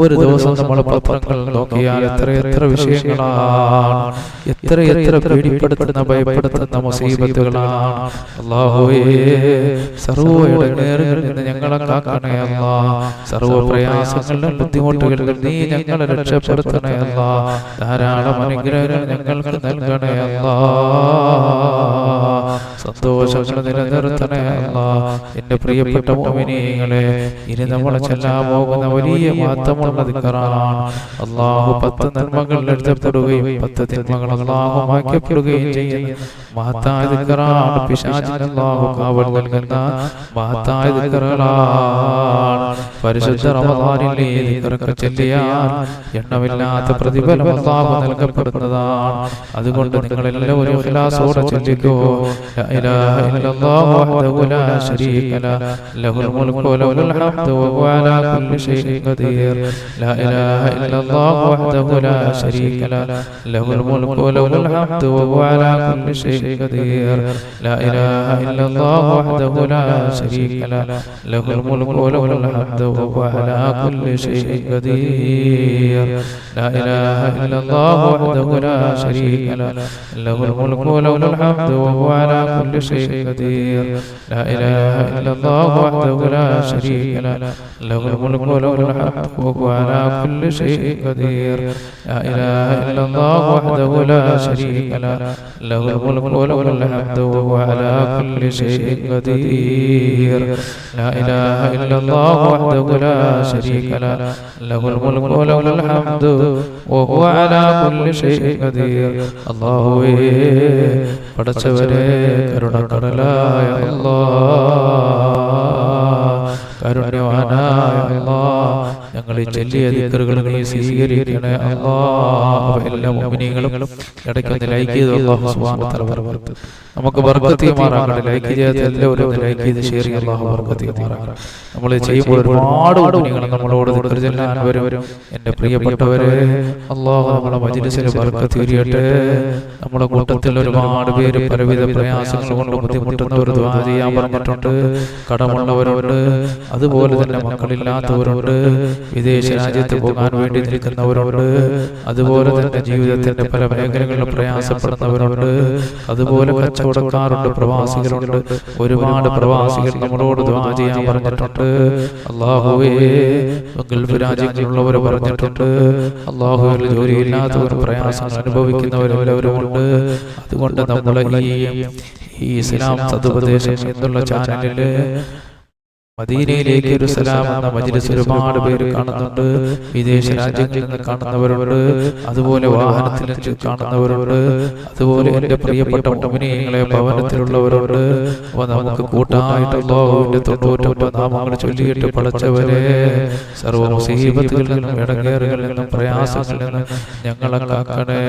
ഒരു ദിവസം നമ്മൾ പത്രങ്ങൾ നോക്കിയാൽ എത്ര വിഷയങ്ങളാണ്, എത്ര പേടിപ്പെടുത്തുന്ന ഭയപ്പെടുത്തുന്ന മുസീബത്തുകളാണ്. അല്ലാഹുവേ, സർവ്വ ഇടങ്ങേറുകളിൽ നിന്ന് ഞങ്ങളെ കാക്കണേ അല്ലാഹ്. സർവ്വ പ്രയാസങ്ങളിലും ബുദ്ധിമുട്ടുകളിലും നീ ഞങ്ങളെ രക്ഷപ്പെടുത്തണേ അല്ലാഹ്. ധാരാളം അനുഗ്രഹങ്ങൾ ഞങ്ങൾക്ക് നൽകണേ അല്ലാഹ്. സന്തോഷങ്ങൾ നിലനിർത്തണേ അല്ലാഹ്. എന്റെ പ്രിയപ്പെട്ട മുഅ്മിനീങ്ങളെ, ഇനി നമ്മൾ ചെല്ലാൻ പോകുന്ന വലിയ മഹത്വമുള്ള ദിക്റാണ്. അല്ലാഹു 10 നന്മകൾ എഴുതപ്പെടുകയും 10 തിന്മകൾ അല്ലാഹു മായ്ക്കപ്പെടുകയും ചെയ്യുന്ന മഹത്തായ ദിക്റാണ്. പിശാചിന് അല്ലാഹു കാവൽ നൽകുന്ന മഹത്തായ ദിക്റുകളാണ്. പരിശുദ്ധ റമദാനിലെ ദിക്റൊക്കെ ചൊല്ലിയാൽ എണ്ണമില്ലാത്ത പ്രതിഫലം അല്ലാഹു നൽകപ്പെടുന്നതാണ്. അതുകൊണ്ട് നിങ്ങളെല്ലാവരും ഇഖ്ലാസോടെ ചൊല്ലിക്കോ. ലാ ഇലാഹ ഇല്ലല്ലാഹു വഹ്ദഹു ലാ ശരീക ലഹു ലഹുൽ മുൽക്കു വലഹുൽ ഹംദു വഹുവ അലാ കുല്ലി ഷൈഇൻ ഖദീർ. ലാ ഇലാഹ ഇല്ലല്ലാഹു വഹ്ദഹു ലാ ശരീക ലഹു ലഹുൽ മുൽക്കു വലഹുൽ ഹംദു വഹുവ അലാ കുല്ലി ഷൈഇൻ ഖദീർ. ലാ ഇലാഹ ഇല്ലല്ലാഹു വഹ്ദഹു ലാ ശരീക ലഹുൽ മുൽക്കു വലഹുൽ ഹംദു വഹുവ അലാ കുല്ലി ഷൈഇൻ ഖദീർ. ലാ ഇലാഹ ഇല്ലല്ലാഹു വഹ്ദഹു ലാ ശരീക ലഹുൽ മുൽക്കു വലഹുൽ ഹംദു വഹുവ അലാ കുല്ലി ഷൈഇൻ ഖദീർ. ലാ ഇലാഹ ഇല്ലല്ലാഹു വഹ്ദഹു ലാ ശരീക ലഹുൽ മുൽക്കു വലഹുൽ ഹംദു വഹുവ അലാ കുല്ലി ഷൈഇൻ ഖദീർ. ലാ ഇലാഹ ഇല്ലല്ലാഹു വഹ്ദഹു ലാ ശരീക ലഹുൽ മുൽക്കു വലഹുൽ ഹംദു വഹുവ അലാ കുല്ലി ഷൈഇൻ ഖദീർ. ലാ ഇലാഹ ഇല്ലല്ലാഹു വഹ്ദഹു ലാ ശരീക ലഹുൽ മുൽക്കു വലഹുൽ ഹംദു വഹുവ അലാ കുല്ലി ഷൈഇൻ ഖദീർ. അല്ലാഹുവേ, പടച്ചവരെ, കരുണക്കടലായ അല്ലാഹ്, കാരുണ്യവാനായ അല്ലാഹ്, ഞങ്ങൾ ഈ ചൊല്ലിയ ദിക്റുകൾ നീ സ്വീകരിക്കണേ അല്ലാഹ്. എല്ലാ മുഅ്മിനീങ്ങളും ഇടയ്ക്കൊന്ന് ലൈക്ക് ചെയ്ത് അല്ലാഹു സുബ്ഹാനഹു വ തആല ബർക്കത്ത് നമുക്ക് ബർക്കത്ത് ചെയ്യുമാറാകട്ടെ. ലൈക്ക് ചെയ്യാത്ത എല്ലാവരും ലൈക്ക് ചെയ്ത് ഷെയർ ചെയ്ത് അല്ലാഹു ബർക്കത്ത് ചെയ്യുമാറാകട്ടെ. നമ്മൾ ചെയ്യുമ്പോൾ ഒരുപാട് മുഅ്മിനീങ്ങൾ നമ്മളോട് ദിക്ർ ചൊല്ലാൻ വരും. എൻ്റെ പ്രിയപ്പെട്ടവരെ, അല്ലാഹു നമ്മുടെ മജ്‌ലിസിൽ ബർക്കത്ത് ചൊരിയട്ടെ. നമ്മുടെ കൂട്ടത്തിൽ ഒരുപാട് പേര് പലവിധ പ്രയാസങ്ങൾ കൊണ്ട് ബുദ്ധിമുട്ടുന്നവർ ദുആ ചെയ്യാൻ പറഞ്ഞിട്ടുണ്ട്. കടമുള്ളവരുണ്ട്, അതുപോലെ തന്നെ മക്കളില്ലാത്തവരുണ്ട്, വിദേശ രാജ്യത്ത് പോകാൻ വേണ്ടി നിൽക്കുന്നവരുണ്ട്, അതുപോലെ തന്നെ ജീവിതത്തിന്റെ പല മേഖലകളിലും പ്രയാസപ്പെടുന്നവരുണ്ട്, അതുപോലെ കച്ചവടക്കാരുണ്ട്, പ്രവാസികളുണ്ട്. ഒരുപാട് പ്രവാസികൾ നമ്മളോട് ദുആ ചെയ്യാൻ പറഞ്ഞിട്ടുണ്ട്. അല്ലാഹുവേ, ഗൾഫ് രാജ്യങ്ങളിലുള്ളവർ പറഞ്ഞിട്ടുണ്ട്. അല്ലാഹുവേ, ജോലിയില്ലാത്തവർ, പ്രയാസങ്ങൾ അനുഭവിക്കുന്നവരെല്ലാവരും ഉണ്ട്. അതുകൊണ്ട് നമ്മൾ ഈ ഇസ്ലാം സദുപദേശം എന്നുള്ള ചാനലില് മദീനയിലേക്ക് ഒരു സലാം എന്ന മജ്‌ലിസ് ഒരുപാട് പേര് കാണുന്നുണ്ട്. വിദേശ രാജ്യങ്ങളിൽ നിന്ന് കാണുന്നവരുണ്ട്, അതുപോലെ വാഹനത്തിൽ നിന്ന് കാണുന്നവരുണ്ട്, അതുപോലെ എൻ്റെ പ്രിയപ്പെട്ട മുഅ്മിനീങ്ങളെ ഭവനത്തിലുള്ളവരുണ്ട്. അപ്പോൾ നമുക്ക് കൂട്ടായിട്ട് അല്ലാഹുവിൻ്റെ 99 നാമങ്ങൾ ചൊല്ലിയിട്ട് പടച്ചവരെ, സർവ്വ മുസീബത്തുകളിൽ നിന്നും ഇടങ്ങേറുകളിൽ നിന്നും പ്രയാസങ്ങളിൽ നിന്നും ഞങ്ങളെ കാക്കണേ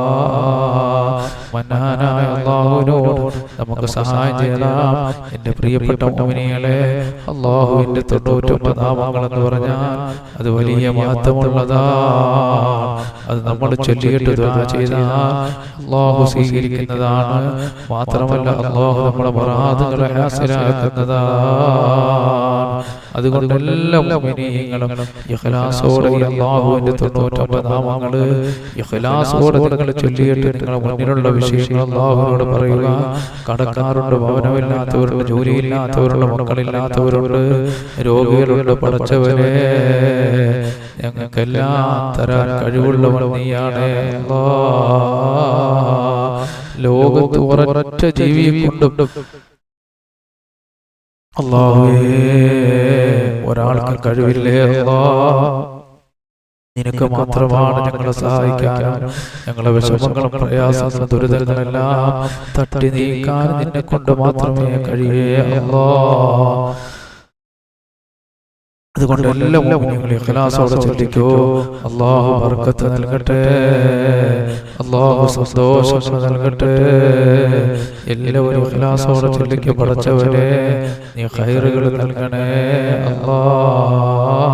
അല്ലാഹ്. മന്നാനായ അല്ലാഹുവിനോട് നമുക്ക് സഹായം ചെയ്യണം. എൻ്റെ പ്രിയപ്പെട്ട മുഅ്മിനീങ്ങളെ, അല്ലാഹുവിൻ്റെ 99 നാമങ്ങൾ എന്ന് പറഞ്ഞാൽ അത് വലിയ മഹത്വമുള്ളതാണ്. അത് നമ്മൾ ചൊല്ലിയിട്ട് ദുആ ചെയ്താൽ അല്ലാഹു സ്വീകരിക്കുന്നതാണ്. മാത്രമല്ല, അല്ലാഹു നമ്മുടെ മുറാദുകളെ ഹാസിലാക്കുന്നതാണ്. അതുകൊണ്ട് എല്ലാ മുഅ്മിനീങ്ങളും ഇഖ്ലാസോടെ അല്ലാഹുവിൻ്റെ 99 നാമങ്ങൾ ഇഖ്ലാസോടെ നിങ്ങൾ ചൊല്ലിയിട്ട് നിങ്ങളുടെ മുന്നിലുള്ള വിഷയങ്ങൾ അല്ലാഹുവിനോട് പറയുക. കടക്കാരുണ്ട്, ഭവനമില്ലാത്തവരുണ്ട്, ജോലിയില്ലാത്തവരുണ്ട്, മക്കളില്ലാത്തവരുണ്ട്, രോഗികളുണ്ട്. പടച്ചവനെ, ഞങ്ങൾക്കെല്ലാം തരാൻ കഴിവുള്ളവൻ നീയാണ് അല്ലാഹ്. ലോകത്ത് ഒരൊറ്റ ജീവിയെ കൊണ്ടും അല്ലാഹുവേ ഒരാൾക്ക് കഴിവില്ലേ അല്ലാഹ്. നിനക്ക് മാത്രമാണ് ഞങ്ങളെ സഹായിക്കാനും ഞങ്ങളെ വിഷമങ്ങളും പ്രയാസങ്ങളും ദുരിതങ്ങളെല്ലാം തട്ടി നീക്കാൻ നിന്നെ കൊണ്ട് മാത്രമേ കഴിയേ അല്ലാഹ്. അതുകൊണ്ട് എല്ലാ മുഅ്മിനീങ്ങളും ഇഖ്ലാസോടെ ചൊല്ലിക്കോ. അല്ലാഹു ബർക്കത്ത് നൽകട്ടെ, അല്ലാഹു സന്തോഷം നൽകട്ടെ. എല്ലാവരും ഇഖ്ലാസോടെ ചൊല്ലിക്കോ. പടച്ചവനെ, നീ ഖൈറുകൾ നൽകണേ അല്ലാഹ്.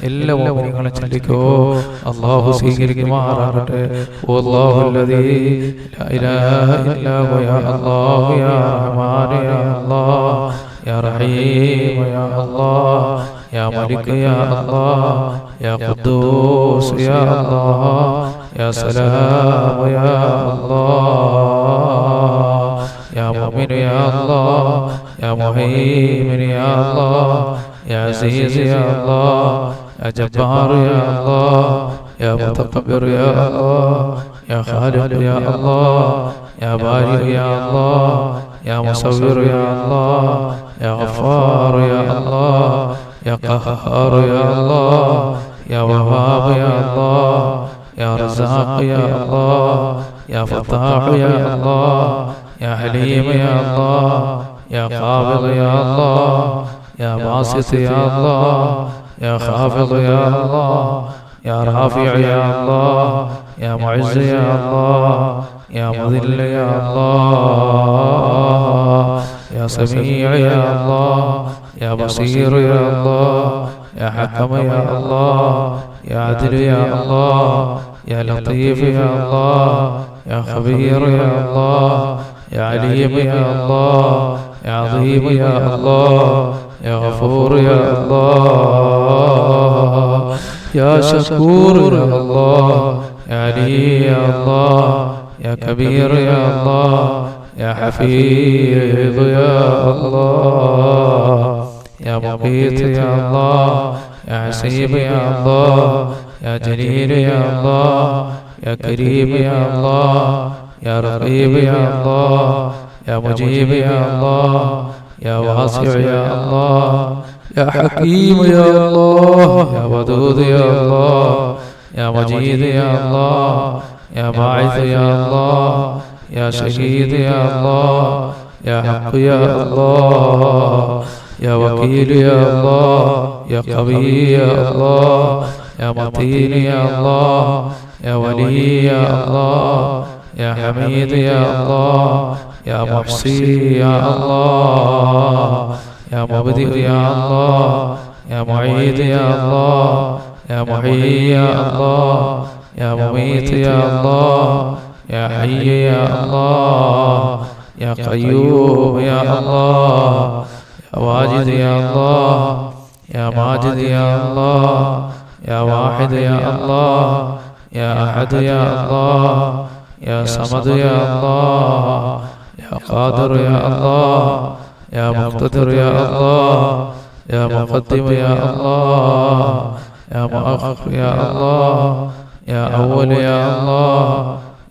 എല്ലാ മുഅ്മിനീങ്ങളും ചൊല്ലിക്കോ. അല്ലാഹു സ്വീകരിക്കുമാറാകട്ടെ. വല്ലാഹുല്ലദീ ലാ ഇലാഹ ഇല്ലാ ഹുവ യാ അല്ലാഹു യാ റഹ്മാൻ യാ അല്ലാഹ് യാ റഹീം യാ അല്ലാഹ് യാ മലിക് യാ അല്ലാഹ് യാ ഖുദ്ദൂസ് യാ അല്ലാഹ് യാ സലാം യാ അല്ലാഹ് യാ മുഅ്മിൻ യാ അല്ലാഹ് യാ മുഹൈമിൻ യാ അല്ലാഹ് യാ അസീസ് യാ അല്ലാഹ് യാ ജബ്ബാർ യാ അല്ലാഹ് യാ മുതകബ്ബിർ യാ അല്ലാഹ് യാ ഖാലിഖ് യാ അല്ലാഹ് യാ ബാരി യാ അല്ലാഹ് യാ മുസവ്വിർ യാ അല്ലാഹ് യാ ഗഫാർ യാ അല്ലാഹ് യാ ഖഹാർ യാ അല്ലാഹ് യാ വഹാബ് യാ അല്ലാഹ് യാ റസാഖ് യാ അല്ലാഹ് യാ ഫത്താഹ് യാ അല്ലാഹ് യാ ഹലീം യാ അല്ലാഹ് യാ ഖാബിദ് യാ അല്ലാഹ് യാ ബാസിത്ത് യാ അല്ലാഹ് യാ ഖാഫിദ് യാ അല്ലാഹ് യാ റാഫിഅ് യാ അല്ലാഹ് യാ മുഇസ്സ് യാ അല്ലാഹ് യാ മുദിൽ യാ അല്ലാഹ് യാ സമീഅ് യാ അല്ലാഹ് യാ ബസീർ യാ അല്ലാഹ് യാ ഹകം യാ അല്ലാഹ് യാ അദ്ൽ യാ അല്ലാഹ് യാ ലത്തീഫ് യാ അല്ലാഹ് യാ ഖബീർ യാ അല്ലാഹ് യാ അലീം യാ അല്ലാഹ് യാ അദീം യാ അല്ലാഹ് യാ ഗഫൂർ യാ അല്ലാഹ് യാ ശകൂർ യാ അല്ലാഹ് യാ അലി യാ അല്ലാഹ് യാ കബീർ യാ അല്ലാഹ് യാ ഹഫീദ് യാ അല്ലാഹ് യാ മുഖീത്ത് യാ അല്ലാഹ് യാ ഹസീബ് യാ അല്ലാഹ് യാ ജലീൽ യാ അല്ലാഹ് യാ കരീം യാ അല്ലാഹ് യാ റഖീബ് യാ അല്ലാഹ് യാ മുജീബ് യാ അല്ലാഹ് യാ വാസിഅ് യാ അല്ലാഹ് യാ ഹകീം യാ അല്ലാഹ് യാ വദൂദ് യാ അല്ലാഹ് യാ മജീദ് യാ അല്ലാഹ് യാ ബാഇസ് യാ അല്ലാഹ് യാ ഷഹീദ് യാ അല്ലാഹ് യാ ഹഖ് യാ അല്ലാഹ് യാ വകീൽ യാ അല്ലാഹ് യാ ഖവി യാ അല്ലാഹ് യാ മതീൻ യാ അല്ലാഹ് യാ വലി യാ അല്ലാഹ് യാ ഹമീദ് യാ അല്ലാഹ് യാ മുഹ്സി യാ അല്ലാഹ് യാ മുബ്ദി യാ അല്ലാഹ് യാ മുഈദ് യാ അല്ലാഹ് യാ മുഹയ്യി യാ അല്ലാഹ് യാ മുമീത്ത് യാ അല്ലാഹ് യാ ഹയ്യ് യാ അല്ലാഹ് യാ ഖയ്യൂം യാ അല്ലാഹ് യാ വാജിദ് യാ അല്ലാഹ് യാ മാജിദ് യാ അല്ലാഹ് യാ വാഹിദ് യാ അല്ലാഹ് യാ അഹദ് യാ അല്ലാഹ് യാ സമദ് യാ അല്ലാഹ് യാ ഖാദിർ യാ അല്ലാഹ് യാ മുഖ്തദിർ യാ അല്ലാഹ് യാ മുഖദ്ദിം യാ അല്ലാഹ് യാ മുഅഖിർ യാ അല്ലാഹ് യാ അവ്വൽ യാ അല്ലാഹ്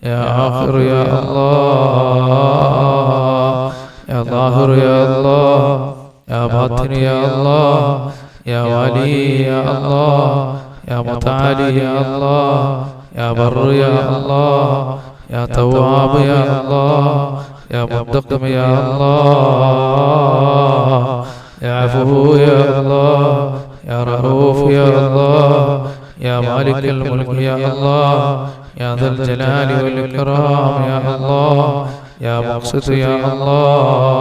യാ ആഖിർ യാ അല്ലാഹ് യാ ളാഹിർ യാ അല്ലാഹ് യാ ബാത്തിൻ യാ അല്ലാഹ് യാ വലി യാ അല്ലാഹ് യാ മുതആലി യാ അല്ലാഹ് യാ ബർ യാ അല്ലാഹ് യാ തവ്വാബ് യാ അല്ലാഹ് യാ മുന്തഖിം യാ അല്ലാഹ് യാ അഫൂ യാ അല്ലാഹ് യാ റഊഫ് യാ അല്ലാഹ് യാ മാലികൽ മുൽക് യാ അല്ലാഹ് യാ ദൽ ജലാലി വൽ ഇക്റാം യാ അല്ലാഹ് യാ മുഖ്സിത് യാ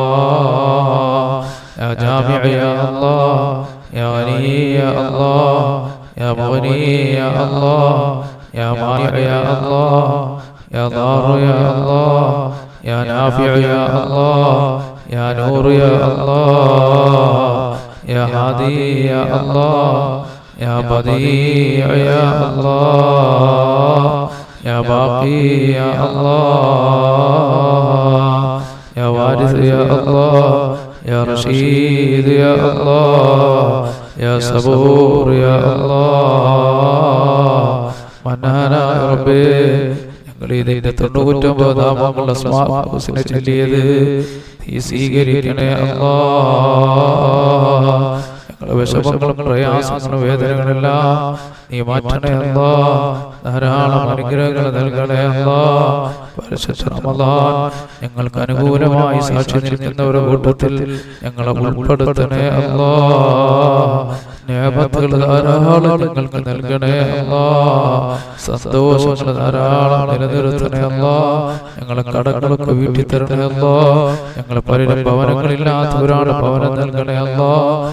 അല്ലാഹ് യാ ജാമിഅ് യാ അല്ലാഹ് യാ ഗനി യാ അല്ലാഹ് യാ മുഗ്നി യാ അല്ലാഹ് യാ മാനിഅ് യാ അല്ലാഹ് യാ ളാർ യാ അല്ലാഹ് യാ നാഫിഅ് യാ അല്ലാഹ് യാ നൂർ യാ അല്ലാഹ് യാ ഹാദി യാ അല്ലാഹ് യാ ബദീഅ് യാ അല്ലാഹ് യാ ബാഖി യാ അല്ലാഹ് യാ വാരിസ് യാ അല്ലാഹ് യാ റഷീദ് യാ അല്ലാഹ് യാ സബൂർ യാ അല്ലാഹ് മന്നാനായ റബ്ബേ, ഞങ്ങൾ ഇതിന്റെ 99 നാമങ്ങളുടെ അസ്മാഉൽ ഹുസ്ന ചൊല്ലിയത് നീ സ്വീകരിക്കണേ അല്ലാഹ്. ഞങ്ങളുടെ വിഷമങ്ങളും പ്രയാസങ്ങളും വേദനകളെല്ലാം നീ മാറ്റണേ അല്ലാഹ്. ധാരാളം അനുഗ്രഹങ്ങൾ നൽകണേ അല്ലാഹ്. പരിശുദ്ധ റമളാൻ ഞങ്ങൾക്ക് അനുകൂലമായി സാക്ഷി നിൽക്കുന്ന ഒരു കൂട്ടത്തിൽ ഞങ്ങളെ ഉൾപ്പെടുത്തണേ അല്ലാഹ്. നിഅമത്തുകൾ ധാരാളം ഞങ്ങൾക്ക് നൽകണേ അല്ലാഹ്. സന്തോഷങ്ങൾ ധാരാളം നിലനിർത്തണേ അല്ലാഹ്. ഞങ്ങളെ കടങ്ങളൊക്കെ വീട്ടി തരണേ അല്ലാഹ്. ഞങ്ങളെ പല ഭവനങ്ങളില്ലാത്തവരാണ് ഭവനം നൽകണേ അല്ലാഹ്.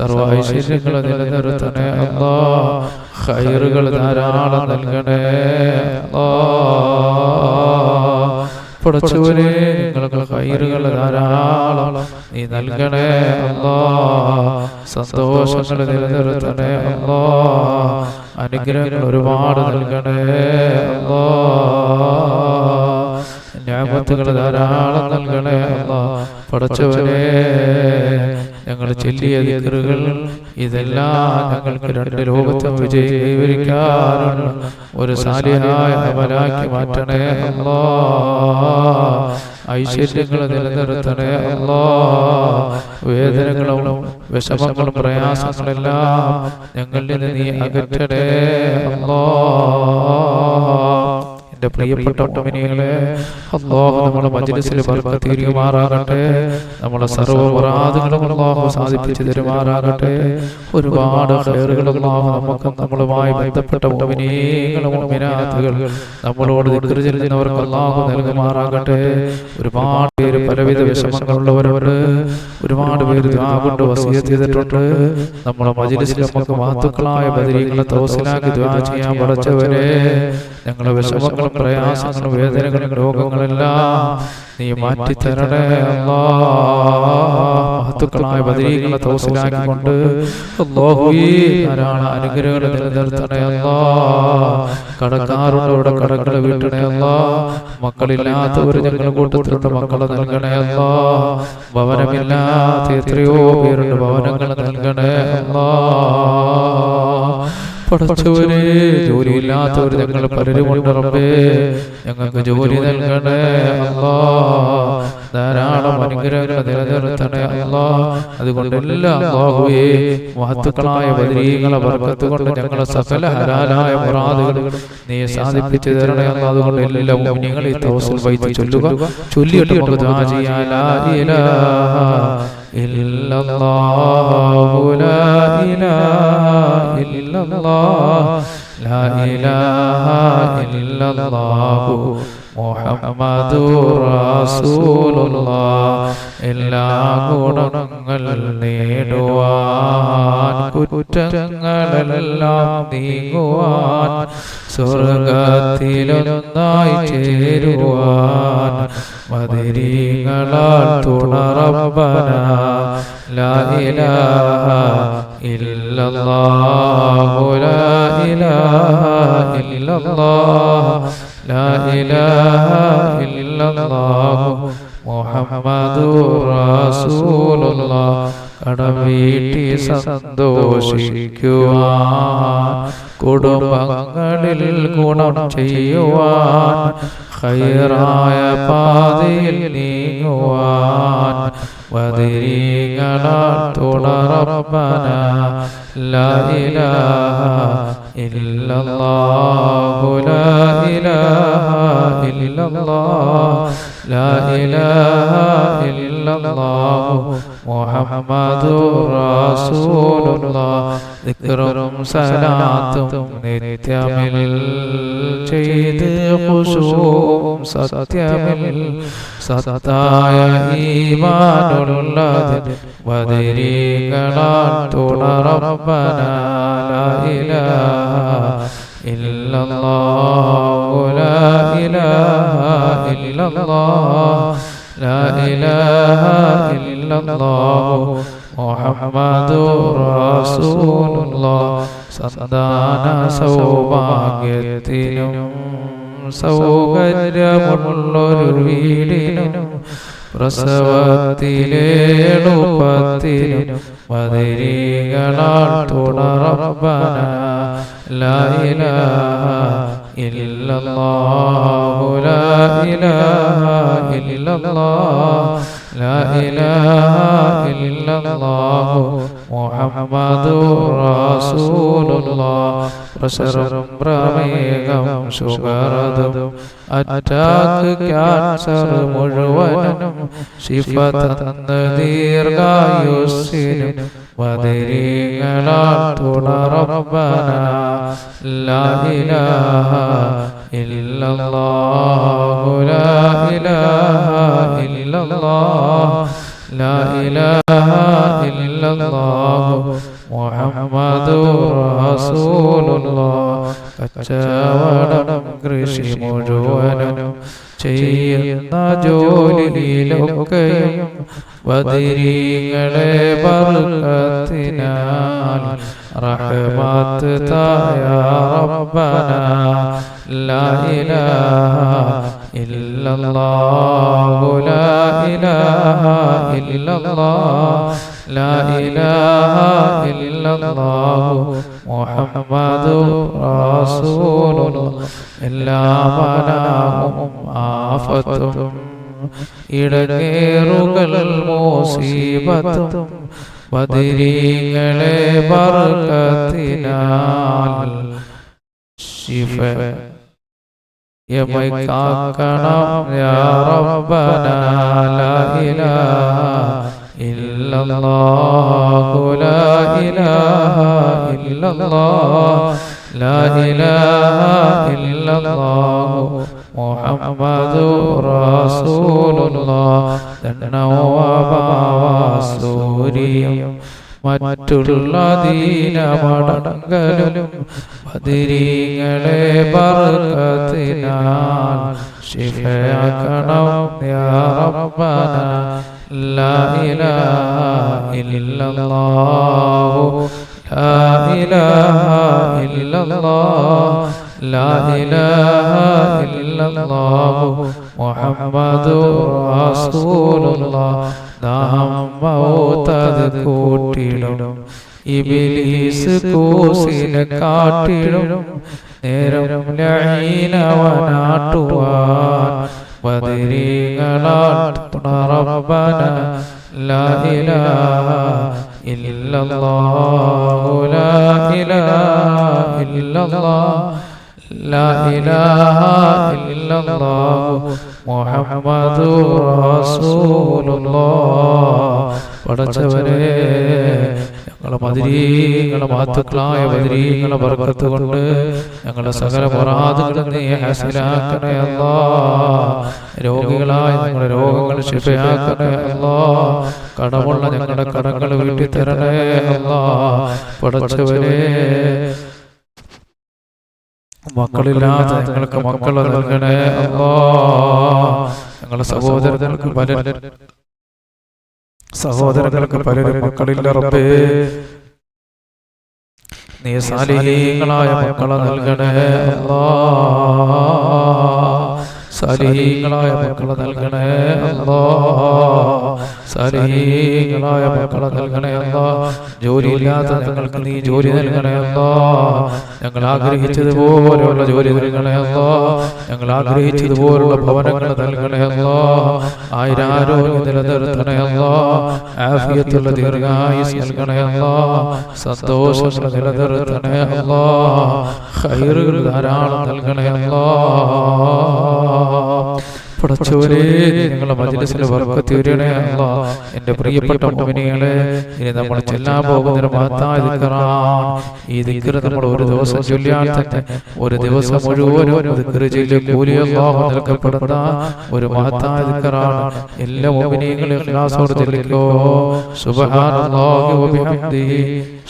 സർവ ഐശ്വര്യങ്ങൾ നിലനിർത്തണേ അല്ലാ. ഖൈറുകൾ ധാരാളം നൽകണേ അല്ലാ. പടച്ചവനെ നിങ്ങൾക്ക് ഖൈറുകൾ ധാരാളം നീ നൽകണേ അല്ലാ. സന്തോഷങ്ങൾ നിലനിർത്തണേ അല്ലാ. അനുഗ്രഹങ്ങൾ ഒരുപാട് നൽകണേ അല്ലാ. നിഅമത്തുകൾ ധാരാളം നൽകണേ അല്ലാ. പടച്ചവനെ ഞങ്ങൾ ചൊല്ലിയ ദിക്റുകൾ ഇതെല്ലാം ഞങ്ങൾക്ക് രണ്ട് ലോകത്തും വിജയം കൈവരിക്കാനുള്ള ഒരു സാലിഹായ അമലാക്കി മാറ്റണേ അല്ലാ. ഐശ്വര്യങ്ങൾ നിലനിർത്തണേ അല്ലാ. വേദനകളും വിഷമങ്ങളും പ്രയാസങ്ങളെല്ലാം ഞങ്ങളിൽ നിന്ന് നീ അകറ്റണേ അല്ലാ. എൻ്റെ പ്രിയപ്പെട്ട മുഅ്മിനീങ്ങളെ, അല്ലാഹു നമ്മുടെ മജ്‌ലിസിൽ ബർക്കത്ത് ചെയ്യുമാറാകട്ടെ. നമ്മുടെ സർവ്വ മുറാദുകളും അല്ലാഹു സാധിപ്പിച്ചു തരുമാറാകട്ടെ. ഒരുപാട് ഖൈറുകൾ അല്ലാഹു നമുക്കും നമ്മളുമായി ബന്ധപ്പെട്ട മുഅ്മിനീങ്ങളും മുഅ്മിനാത്തുകൾ നമ്മളോട് ദിക്ർ ചൊല്ലുന്നവർക്ക് അല്ലാഹു നൽകുമാറാകട്ടെ. ഒരുപാട് പേര് പലവിധ വിഷമങ്ങളുള്ളവരുണ്ട്. ഒരുപാട് പേര് ദുആ കൊണ്ട് വസിയത്ത് ചെയ്തിട്ടുണ്ട്. നമ്മുടെ മജ്‌ലിസിൽ നമുക്ക് മഹത്തുക്കളായ ബദരീങ്ങളെ തൗസീലാക്കി ദുആ ചെയ്യാൻ പഠിച്ചവരെ, ഞങ്ങളുടെ വിഷമങ്ങളും പ്രയാസങ്ങളും വേദനകളും രോഗങ്ങളെല്ലാം നീ മാറ്റി തരണേ അല്ലാ. മഹത്തുക്കളായ ബദരീങ്ങളെ തൗസീലാക്കിക്കൊണ്ട് അല്ലാഹുവേ ധാരാളം അനുഗ്രഹങ്ങൾ നിലനിർത്തണേ അല്ലാ. കടക്കാരുള്ളവരുടെ കടങ്ങൾ വീട്ടണേ അല്ലാ. മക്കളില്ലാത്തവർ ഞങ്ങളുടെ കൂട്ടത്തിലുണ്ട്, മക്കളെ നൽകണേ അല്ലാ. ഭവനമില്ലാത്ത എത്രയോ പേരുണ്ട്, ഭവനങ്ങൾ നൽകണേ അല്ലാ. പടച്ചവനെ ജോലിയില്ലാത്തവർ ഞങ്ങൾ പലരുമുണ്ട് റബ്ബേ, ഞങ്ങൾക്ക് ജോലി നൽകണേ അല്ലാ. ധാരാളം അനുഗ്രഹങ്ങൾ നിലനിർത്തണേ അല്ലാ. അതുകൊണ്ട് എല്ലാ അല്ലാഹുവേ മഹത്തുക്കളായ ബദരീങ്ങളെ ബർക്കത്ത് കൊണ്ട് ഞങ്ങളെ സകല ഹലാലായ മുറാദുകൾ നീ സാധിപ്പിച്ചു തരണേ അല്ലാ. അതുകൊണ്ട് എല്ലാ മുഅ്മിനീങ്ങളും തവസ്സുൽ ബൈത്ത് ചൊല്ലുക. ചൊല്ലിയിട്ട് നമുക്ക് ദുആ ചെയ്യാം. ലാ ഇലാഹ ഇല്ലല്ലാഹു ലാ ഇലാഹ ഇല്ലല്ലാഹ് ലാ ഇലാഹ ഇല്ലല്ലാഹു മുഹമ്മദുർ റസൂലുള്ളാഹ്. എല്ലാ ഗുണങ്ങൾ നേടുവാൻ, കുറ്റങ്ങളെല്ലാം നീങ്ങുവാൻ, സ്വർഗത്തിലൊന്നായി ചേരുവാൻ ബദരീങ്ങളാൽ തുണ റബ്ബന. ലാ ഇലാഹ ഇല്ലല്ലാഹു ലാ ഇലാഹ ഇല്ലല്ലാഹ് ലാ ഇലാഹ ഇല്ലല്ലാഹു മുഹമ്മദുർ റസൂലുള്ളാഹ്. കടം വീട്ടി സന്തോഷിക്കുവാൻ, കുടുംബങ്ങളിൽ ഗുണം ചെയ്യുവാൻ, ഖൈറായ പാതയിൽ നീങ്ങുവാൻ ബദരീങ്ങളാൽ തുണ റബ്ബന. ലാ ഇലാഹ ഇല്ലല്ലാഹു ലാ ഇലാഹ ഇല്ലല്ലാഹ് ലാ ഇലാഹ ഇല്ലല്ലാഹു മുഹമ്മദുർ റസൂലുള്ളാഹ്. ദിക്റും സലാത്തും നിത്യമിൽ ചെയ്ത് ഖുശൂഉം സത്യമിൽ സത്തായ ഈമാനുള്ളതിന് ബദരീങ്ങളാൽ തുണ റബ്ബന. ലാ ഇലാഹ ഇല്ലല്ലാഹു ലാ ഇലാഹ ഇല്ലല്ലാഹ് ലാ ഇലാഹ ഇല്ലല്ലാഹു മുഹമ്മദുർ റസൂലുള്ളാഹ്. സന്താന സൗഭാഗ്യത്തിനും സൗകര്യമുള്ളൊരു വീടിനും പ്രസവത്തിലെളുപ്പത്തിനും ബദരീങ്ങളാൽ തുണ റബ്ബന. ലാ ഇലാഹ ഇല്ലല്ലാഹു ലാ ഇലാഹ ഇല്ലല്ലാഹ് ലാ ഇലാഹ ഇല്ലല്ലാഹു മുഹമ്മദുർ റസൂലുള്ളാഹ്. പ്രഷറും പ്രമേഹം ഷുഗറും അറ്റാക്ക് ക്യാൻസർ മുഴുവനും ശിഫ തന്ന ദീർഘായുസ്സിനും ബദരീങ്ങളാൽ തുണ റബ്ബന. ലാ ഇലാഹ ഇല്ലല്ലാഹു ലാ ഇലാഹ ഇല്ലല്ലാഹ് ലാ ഇലാഹ ഇല്ലല്ലാഹു ഇല്ലല്ലാഹു മുഹമ്മദുർ റസൂലുള്ളാഹ്. കച്ചവടം കൃഷി മുഴുവനും ചെയ്യുന്ന ജോലിയിലൊക്കെയും ബദരീങ്ങളെ ബർക്കത്തിനാൽ റഹ്മത്ത് തായ റബ്ബന ലാ ഇലാഹ ഇല്ലല്ലാഹു ലാ ഇലാഹ ഇല്ലല്ലാഹ് ലാ ഇലാഹ ഇല്ലല്ലാഹു മുഹമ്മദുർ റസൂലുള്ളാഹ്. എല്ലാ ബലാവും ആഫത്തും ഇടങ്ങേറുകൾ മുസീബത്തും ബദരീങ്ങളെ ബർക്കത്തിനാൽ ശിഫയമായി കാക്കണം യാ റബ്ബന ലാ ഇലാഹ ഇല്ലല്ലാഹു ലാ ഇലാഹ ഇല്ലല്ലാഹ് ലാ ഇലാഹ ഇല്ലല്ലാഹു മുഹമ്മദുർ റസൂലുള്ളാഹ്. ദണ്ണവാസൂരിയം മറ്റുള്ള ദീനമടങ്കലും ബദരീങ്ങളെ ബർക്കത്തിനാൽ ശിഫയാക്കണം യാ റബ്ബന ലാ ഇലാഹ ഇല്ലല്ലാഹു ലാ ഇലാഹ ഇല്ലല്ലാഹ് ലാ ഇലാഹ ഇല്ലല്ലാഹു മുഹമ്മദുർ റസൂലുള്ളാഹ്. ദാഹം മൗതത് കൂട്ടിടും ഇബ്ലീസ് കൂസിനെ കാട്ടിടും നേരം ലഈനവനാട്ടുവാൻ ബദരീങ്ങളാട്ടുണ റബ്ബന ലാ ഇലാഹ ഇല്ലല്ലാഹു ലാ ഇലാഹ ഇല്ലല്ലാഹ് ലാ ഇലാഹ ഇല്ലല്ലാഹു മുഹമ്മദുർ റസൂലുള്ളാഹ്. പടച്ചവനെ ഞങ്ങളെ ബദരീങ്ങളെ മഹത്തുക്കളായ ബദരീങ്ങളെ ബർക്കത്ത് കൊണ്ട് ഞങ്ങളുടെ സകല മുറാദുകളും നീ ഹാസിലാക്കണേ അല്ലാഹ്. രോഗികളായ ഞങ്ങളുടെ രോഗങ്ങൾ ശിഫയാക്കണേ അല്ലാഹ്. കടമുള്ള ഞങ്ങളുടെ കടങ്ങൾ വീട്ടി തരണേ അല്ലാഹ്. പടച്ചവനെ മക്കളില്ലാതെ ഞങ്ങൾക്ക് മക്കളെ നൽകണേ അല്ലാഹ്. ഞങ്ങളുടെ സഹോദരങ്ങൾക്ക് പലരും മക്കളില്ല റബ്ബേ. നീ സാലിഹീങ്ങളായ മക്കളെ നൽകണേ അല്ലാഹ്. സാലിഹീങ്ങളായ മക്കളെ നൽകണേ അല്ലാഹ്. സാലിഹീങ്ങളായ മക്കളെ നൽകണേ അല്ലാഹ്. ജോലിയില്ലാത്ത ഞങ്ങൾക്ക് നീ ജോലി നൽകണേ അല്ലാഹ്. ഞങ്ങൾ ആഗ്രഹിച്ചതുപോലെയുള്ള ജോലി നൽകണേ അല്ലാഹ്. ഞങ്ങൾ ആഗ്രഹിച്ചതുപോലുള്ള ഭവനങ്ങൾ നൽകണേ അല്ലാഹ്. ആയിരാരോഗ്യം നിലനിർത്തണേ അല്ലാഹ്. ആഫിയത്തുള്ള ദീർഘായുസ് നൽകണേ അല്ലാഹ്. സന്തോഷങ്ങൾ നിലനിർത്തണേ അല്ലാഹ്. ഖൈറുകൾ ധാരാളം നൽകണേ അല്ലാഹ്. പടച്ചവനെ ഞങ്ങളുടെ മജ്‌ലിസിൽ ബർക്കത്ത് ഉയരണേ അല്ലാഹ്. എൻ്റെ പ്രിയപ്പെട്ട മുഅ്മിനീങ്ങളെ, ഇനി നമ്മൾ ചെല്ലാൻ പോകുന്ന മഹത്തായ ദിക്റാണ്. ഈ ദിക്ർ നമ്മൾ ഒരു ദിവസം ചൊല്ലിയാൽ തന്നെ ഒരു ദിവസം മുഴുവനും ദിക്ർ ചെയ്ത് കൂലി അല്ലാഹു നൽകപ്പെടുന്ന ഒരു മഹത്തായ ദിക്റാണ്. എല്ലാ മുഅ്മിനീങ്ങളും ഇഖ്ലാസോടെ ചൊല്ലിക്കോ. സുബ്ഹാനല്ലാഹി വബിഹംദിഹി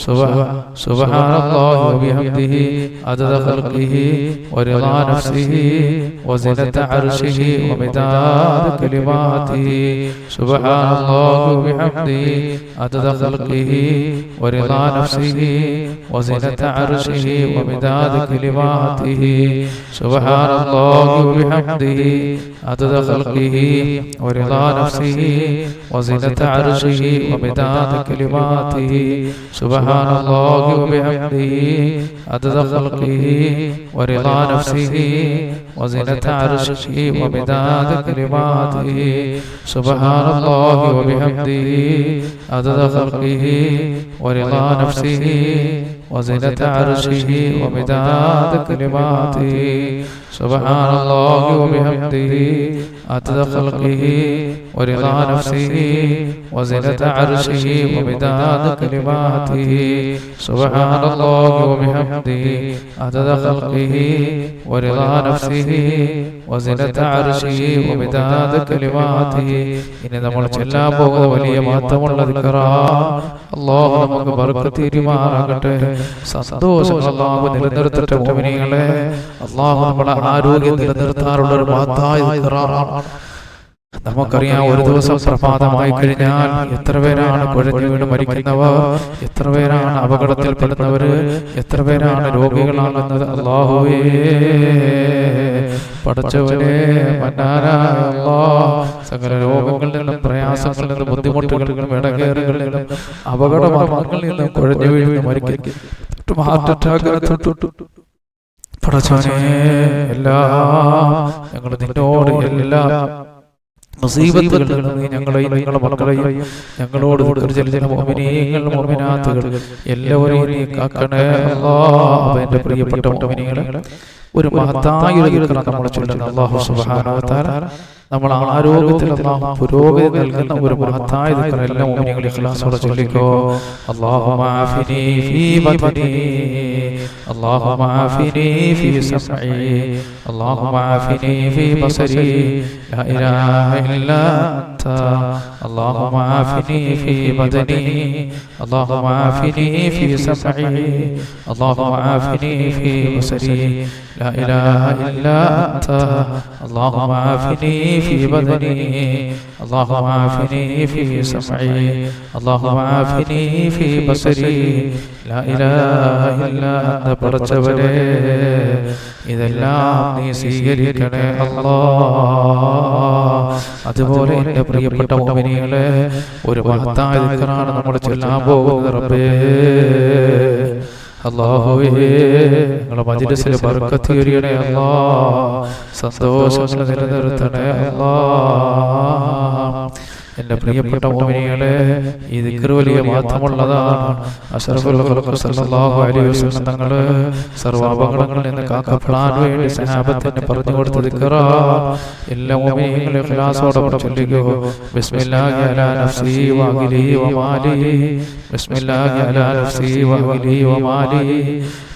സുബ്ഹാനല്ലാഹി വബിഹംദിഹി അദദ ഖൽഖിഹി വറിളാ നഫ്സിഹി വസിനത അർശിഹി ومداد كلماته سبحان الله وبحمده عدد خلقه ورضا نفسه وزنة عرشه ومداد كلماته سبحان الله وبحمده عدد خلقه ورضا نفسه وزنة عرشه ومداد كلماته سبحان الله وبحمده عدد خلقه ورضا نفسه وزنة عرشه ومداد كلماته سبحان الله وبحمده عدد خلقه ورضا نفسه وزنة عرشه ومداد كلماته سبحان الله وبحمده عدد خلقه ورضا نفسه وزنة عرشه ومداد كلماته سبحان الله وبحمده عدد خلقه ورضا نفسه وزنة عرشه ومداد كلماته ഇനി നമ്മൾ ചെല്ലാൻ പോകുന്ന വലിയ മാറ്റമുള്ള ദിക്റാണ്. അല്ലാഹു നമുക്ക് ബർക്കത്ത് തരുമാറാകട്ടെ. സന്തോഷങ്ങൾ അല്ലാഹു നിലനിർത്തട്ടെ മുഅ്മിനീങ്ങളെ. അല്ലാഹു നമ്മുടെ ആരോഗ്യം നിലനിർത്താനുള്ള ഒരു മഹത്തായ ദിക്റാണ്. നമുക്കറിയാം, ഒരു ദിവസം പ്രഭാതമായി കഴിഞ്ഞാൽ എത്ര പേരാണ് കുഴഞ്ഞു വീണ് മരിക്കുന്നവർ, എത്ര പേരാണ് അപകടത്തിൽപ്പെടുന്നവർ, എത്ര പേരാണ് രോഗികളാകുന്നത്. അല്ലാഹുവേ, പടച്ചവനെ, മന്നാനായ അല്ലാഹ്, സകല രോഗങ്ങളിൽ നിന്നും പ്രയാസങ്ങളിൽ നിന്നും ബുദ്ധിമുട്ടുകളിൽ നിന്നും ഇടകേറുകളിൽ നിന്നും അപകടമരണങ്ങളിൽ നിന്നും കുഴഞ്ഞു വീഴുന്ന മരിക്കും ഹാർട്ട് അറ്റാക്ക് പടച്ചവനെ, ഞങ്ങൾ നിന്നോട് എല്ലാ മുസീബത്തുകളിൽ നിന്ന് ഞങ്ങളെയും ഞങ്ങളുടെ മക്കളെയും ഞങ്ങളോട് എല്ലാവരെയും നീ കാക്കണേ അല്ലാഹ്. എന്റെ പ്രിയപ്പെട്ട മുഅ്മിനീങ്ങളെ, ഒരു മഹത്തായ നമ്മൾ ചൊല്ലുന്ന അല്ലാഹു സുബ്ഹാനഹു വ തആല നമ്മൾ ആരോഗ്യത്തിൽ അല്ലാഹു പുരോഗതി നൽകുന്ന ഒരു മഹത്തായ ദിക്ർ എല്ലാ മുഅ്മിനീങ്ങളും ഇഖ്ലാസോടെ ചൊല്ലിക്കോ. അല്ലാഹുമ്മ ആഫിനി ഫീ ബദനി, അല്ലാഹുമ്മ ആഫിനി ഫീ സമഇ, അല്ലാഹുമ്മ ആഫിനി ഫീ ബസരി, ലാ ഇലാഹ ഇല്ലാ അൻത, അല്ലാഹുമ്മ ആഫിനി ഫീ ബദനി, അല്ലാഹുമ്മ ആഫിനി ഫീ സമഇ, അല്ലാഹുമ്മ ആഫിനി ഫീ ബസരി, ലാ ഇലാഹ ഇല്ലാ അൻത, അല്ലാഹുമ്മ ആഫിനി في بدني، اللهم عافني في سمعي، اللهم عافني في بصري، لا إله إلا أنت. പടച്ചവനെ, ഇതെല്ലാം നീ സ്വീകരിക്കണേ അല്ലാഹ്. അതുപോലെ എൻ്റെ പ്രിയപ്പെട്ട മുഅ്മിനീങ്ങളെ, ഒരു മഹത്തായ ദിക്റാണ് നമ്മൾ ചൊല്ലാൻ പോകുന്നത്. റബ്ബേ, അല്ലാഹുവേ, ഞങ്ങളുടെ മജ്‌ലിസിൽ ബർക്കത്ത് ചൊരിയണേ അല്ലാഹ്, സന്തോഷങ്ങൾ നിലനിർത്തണേ അല്ലാഹ്. എൻ്റെ പ്രിയപ്പെട്ട മുഅ്മിനീങ്ങളെ, ഈ ദിക്ർ വലിയ മാറ്റമുള്ളതാണ്. അഷ്റഫുൽ ഖൽഖ് സല്ലല്ലാഹു അലൈഹി വസല്ലം തങ്ങൾ സർവ്വഅപകടങ്ങളിൽ നിന്ന് കാക്കപ്പെടാൻ വേണ്ടി സഹാബത്തിന് പറഞ്ഞു കൊടുത്ത ദിക്റാ. എല്ലാ മുഅ്മിനീങ്ങളും ഇഖ്ലാസോടെ ചൊല്ലുക. ബിസ്മില്ലാഹി അലാ നഫ്സി വഅഹ്ലി വമാലി, ബിസ്മില്ലാഹി അലാ നഫ്സി വഅഹ്ലി വമാലി,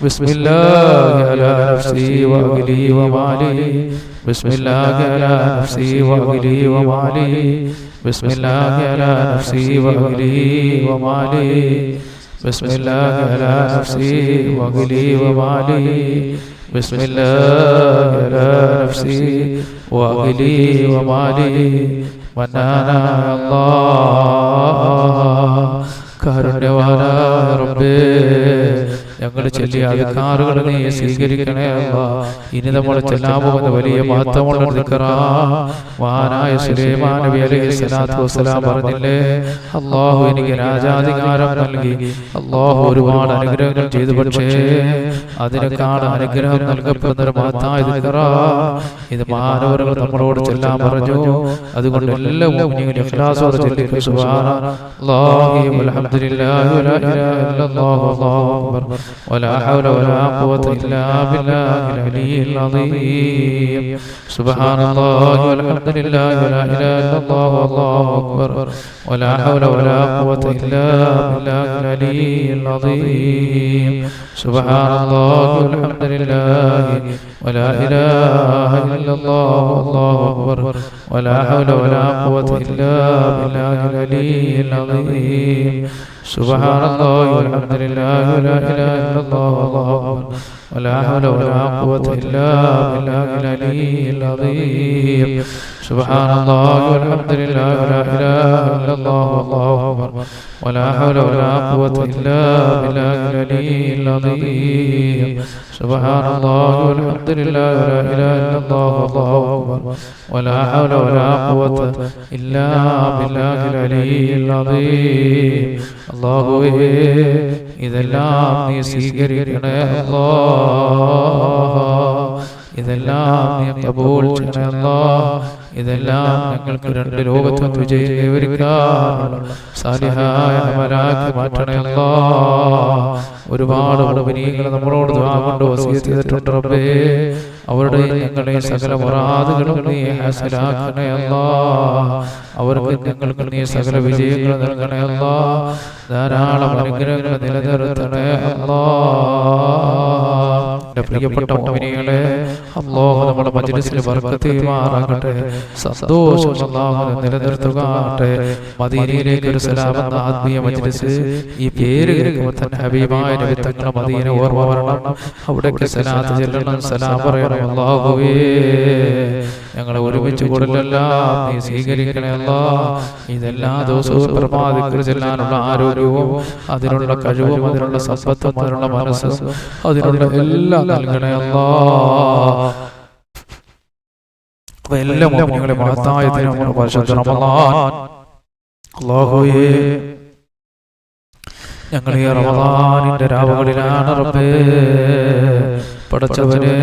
ബിസ്മില്ലാഹി അലാ നഫ്സി വഅഹ്ലി വമാലി, ബിസ്മില്ലാഹി അലാ നഫ്സി വഅഹ്ലി വമാലി, ബിസ്മില്ലാഹി അലാ നഫ്സി വഅഹ്ലി വമാലി, ബിസ്മില്ലാഹി അലാ നഫ്സി വഅഹ്ലി വമാലി, ബിസ്മില്ലാഹി അലാ നഫ്സി വഅഹ്ലി വമാലി. മന്നാനായ അല്ലാഹ്, കാരുണ്യവാനായ റബ്ബേ, ഞങ്ങൾ ചൊല്ലിയ അദ്കാറുകൾ നീ സ്വീകരിക്കണേ അല്ലാഹ്. ഇനി നമ്മൾ ചൊല്ലാൻ പോകുന്ന വലിയ മഹത്വമുള്ള ദിക്റാ. മഹാനായ സുലൈമാൻ നബി അലൈഹി സ്വലാത്തു വസ്സലാം പറഞ്ഞില്ലേ, അല്ലാഹു എനിക്ക് രാജാധികാരം നൽകി, അല്ലാഹു ഒരുപാട് അനുഗ്രഹങ്ങൾ ചെയ്തു, പക്ഷേ അതിനേക്കാൾ അനുഗ്രഹം നൽകപ്പെടുന്ന ഒരു മഹത്തായ ദിക്റാ. ഇത് മഹാനവറുകൾ നമ്മളോട് ചൊല്ലാൻ പറഞ്ഞു. അതുകൊണ്ട് എല്ലാ മുഅ്മിനീങ്ങളും ഇഖ്ലാസോടെ ചൊല്ലിക്കോ. സുബ്ഹാനല്ലാഹി വൽഹംദുലില്ലാഹി വലാ ഇലാഹ ഇല്ലല്ലാഹു വല്ലാഹു അക്ബർ ولا حول ولا قوة إلا بالله العلي العظيم. سبحان الله والحمد لله ولا إله إلا الله والله أكبر ولا حول ولا قوة إلا بالله العلي العظيم. سبحان الله والحمد لله ولا إله إلا الله والله أكبر ولا حول ولا قوة إلا بالله العلي العظيم. سبحان الله والحمد لله ولا إله إلا الله والله أكبر ولا حول ولا قوة إلا بالله العلي العظيم. سبحان الله والحمد لله ولا إله إلا الله والله أكبر ولا حول ولا قوة إلا بالله العلي العظيم. سبحان الله والحمد لله ولا إله إلا الله والله أكبر ولا حول ولا قوة إلا بالله العلي العظيم. അല്ലാഹുവേ, ഇതെല്ലാം നീ സ്വീകരിക്കണേ അല്ലാഹ്, ഇതെല്ലാം നീ കബൂൽ ചെയ്യണേ അല്ലാഹ്. ഇതെല്ലാം ഞങ്ങൾക്ക് രണ്ട് ലോകത്തും വിജയം കൈവരിക്കാനുള്ള സാലിഹായ അമലാക്കി മാറ്റണേ അല്ലാഹ്. ഒരുപാട് മുഅ്മിനീങ്ങൾ നമ്മളോട് ദുആ കൊണ്ട് വസിയത്ത് ചെയ്തിട്ടുണ്ട് റബ്ബേ. അവരുടെ ഞങ്ങളെ സകല മുറാദുകളും നീ ഹാസിലാക്കണേ അല്ലാഹ്. അവർക്ക് ഞങ്ങൾക്ക് നീ സകല വിജയങ്ങൾ നൽകണേ അല്ലാഹ്. ധാരാളം അനുഗ്രഹങ്ങൾ നിലനിർത്തണേ അല്ലാഹ്. പ്രിയപ്പെട്ട മുഅ്മിനീങ്ങളെ, അല്ലാഹു നമ്മുടെ മജ്‌ലിസിൽ ബർക്കത്ത് ചെയ്യുമാറാകട്ടെ, സന്തോഷം അല്ലാഹു നിലനിർത്തുകട്ടെ. മദീനയിലേക്ക് ഒരു സലാം എന്ന ആത്മീയ മജ്‌ലിസ്, ഈ പേര് കേൾക്കുമ്പോൾ തന്നെ ഹബീബായ നബി തങ്ങളുടെ മദീന ഓർമ്മ വരണം. അവിടേക്ക് സലാത്ത് ചൊല്ലണം, സലാം പറയണം. അല്ലാഹുവേ, ഞങ്ങളെ ഒരുമിച്ച് കൂടലെല്ലാം നീ സ്വീകരിക്കണേ അല്ലാഹ്. ഇതെല്ലാ ദിവസവും പ്രഭാതിക്കൽ ചെല്ലാനുള്ള ആരോഗ്യവും അതിനുള്ള കഴിവും അതിനുള്ള സമ്പത്തും അതിനുള്ള മനസ്സും അതിനുള്ള എല്ലാം നൽകണേ അല്ലാഹ്. എല്ലാ മുഅ്മിനീങ്ങളെ മഹത്തായ പരിശുദ്ധ റമളാൻ, അല്ലാഹുവേ, ഞങ്ങൾ ഈ റമളാനിന്റെ രാവുകളിലാണ് റബ്ബേ. പടച്ചവനെ,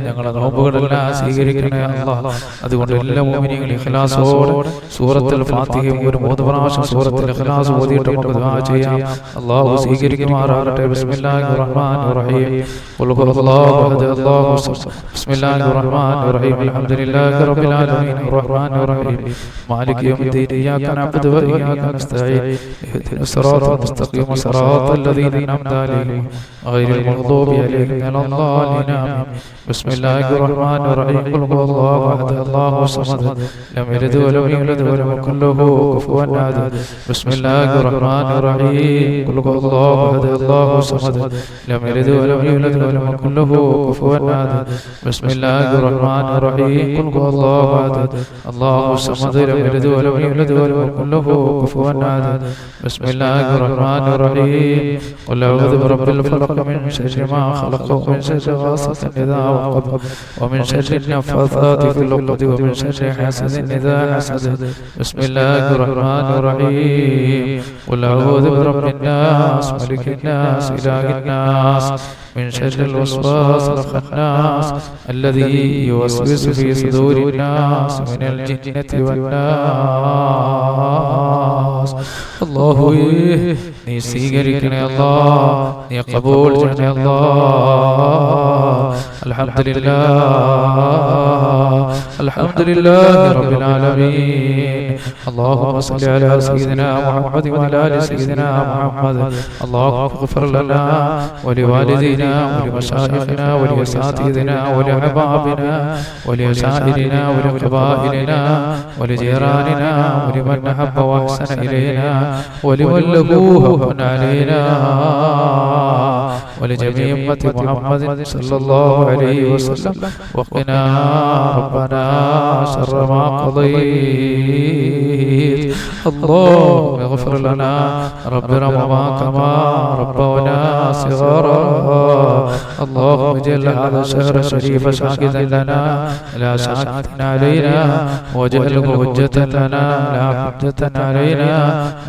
ഞങ്ങളെ നോമ്പുകളെല്ലാം സ്വീകരിക്കണേ അല്ലാഹ്. അതുകൊണ്ട് എല്ലാ മുഅ്മിനീങ്ങളും ഇഖ്ലാസോടെ സൂറത്തുൽ ഫാത്തിഹയും ഒരു 3 പ്രാവശ്യം സൂറത്തുൽ ഇഖ്ലാസ് ഓതിയിട്ട് നമുക്ക് ദുആ ചെയ്യാം. അല്ലാഹു സ്വീകരിക്കുമാറാകട്ടെ. ബിസ്മില്ലാഹിർ റഹ്മാനിർ റഹീം. ഖുൽ ഹുവല്ലാഹു അഹദ് അല്ലാഹു സമദ്. ബിസ്മില്ലാഹിർ റഹ്മാനിർ റഹീം. അൽഹംദുലില്ലാഹി റബ്ബിൽ ആലമീൻ റഹ്മാനിർ റഹീം മാലികി യൗമിദ്ദീൻ. ഇയ്യാക നഅബ്ദു വ ഇയ്യാക നസ്തഈൻ. ഇഹ്ദിനസ് സിറാത്തൽ മുസ്തഖീം സിറാത്തൽ ലദീന അൻഅംത അലൈഹിം ഗൈറിൽ മഗ്ദൂബി അലൈഹിം വലദ്ദാലിൻ. بسم الله الرحمن الرحيم. قل هو الله احد الله الصمد لم يلد ولم يولد ولم يكن له كفوا احد. بسم الله الرحمن الرحيم. قل هو الله احد الله الصمد لم يلد ولم يولد ولم يكن له كفوا احد. بسم الله الرحمن الرحيم. قل هو الله احد الله الصمد لم يلد ولم يولد ولم يكن له كفوا احد. بسم الله الرحمن الرحيم. قل اعوذ برب الفلق من شر ما خلق ومن شر غاسق إذا وقب ومن شر النفاثات في العقد ومن شر حاسد إذا حسد. بسم الله الرحمن الرحيم. قل أعوذ برب الناس ملك الناس إله الناس من شر الوسواس الخناس الذي يوسوس في صدور الناس من الجنة والناس. الله നീ സ്വീകരിക്കണേ അല്ലാഹ്, നീ ഖബൂൽ ചെയ്യണേ അല്ലാഹ്. അൽഹംദുലില്ലാഹ് അൽഹംദുലില്ലാഹി റബ്ബിൽ ആലമീൻ. اللهم صل على سيدنا محمد وعلى ال سيدنا محمد. اللهم اغفر لنا ولوالدينا ولمشايخنا ولأساتذتنا ولأحبابنا ولأشائرنا ولقبائلنا ولجيراننا ولمن أحب وأحسن إلينا ولمن له هون علينا ولجميع أمة محمد صلى الله عليه وسلم. وقنا ربنا شر ما قضيت. اللهم اغفر لنا رب رحمنا كما ربنا صغارا. اللهم اجعل هذا الشهر الشريف شاهدا لنا لا شاهدا علينا واجعله حجة لنا لا حجة علينا.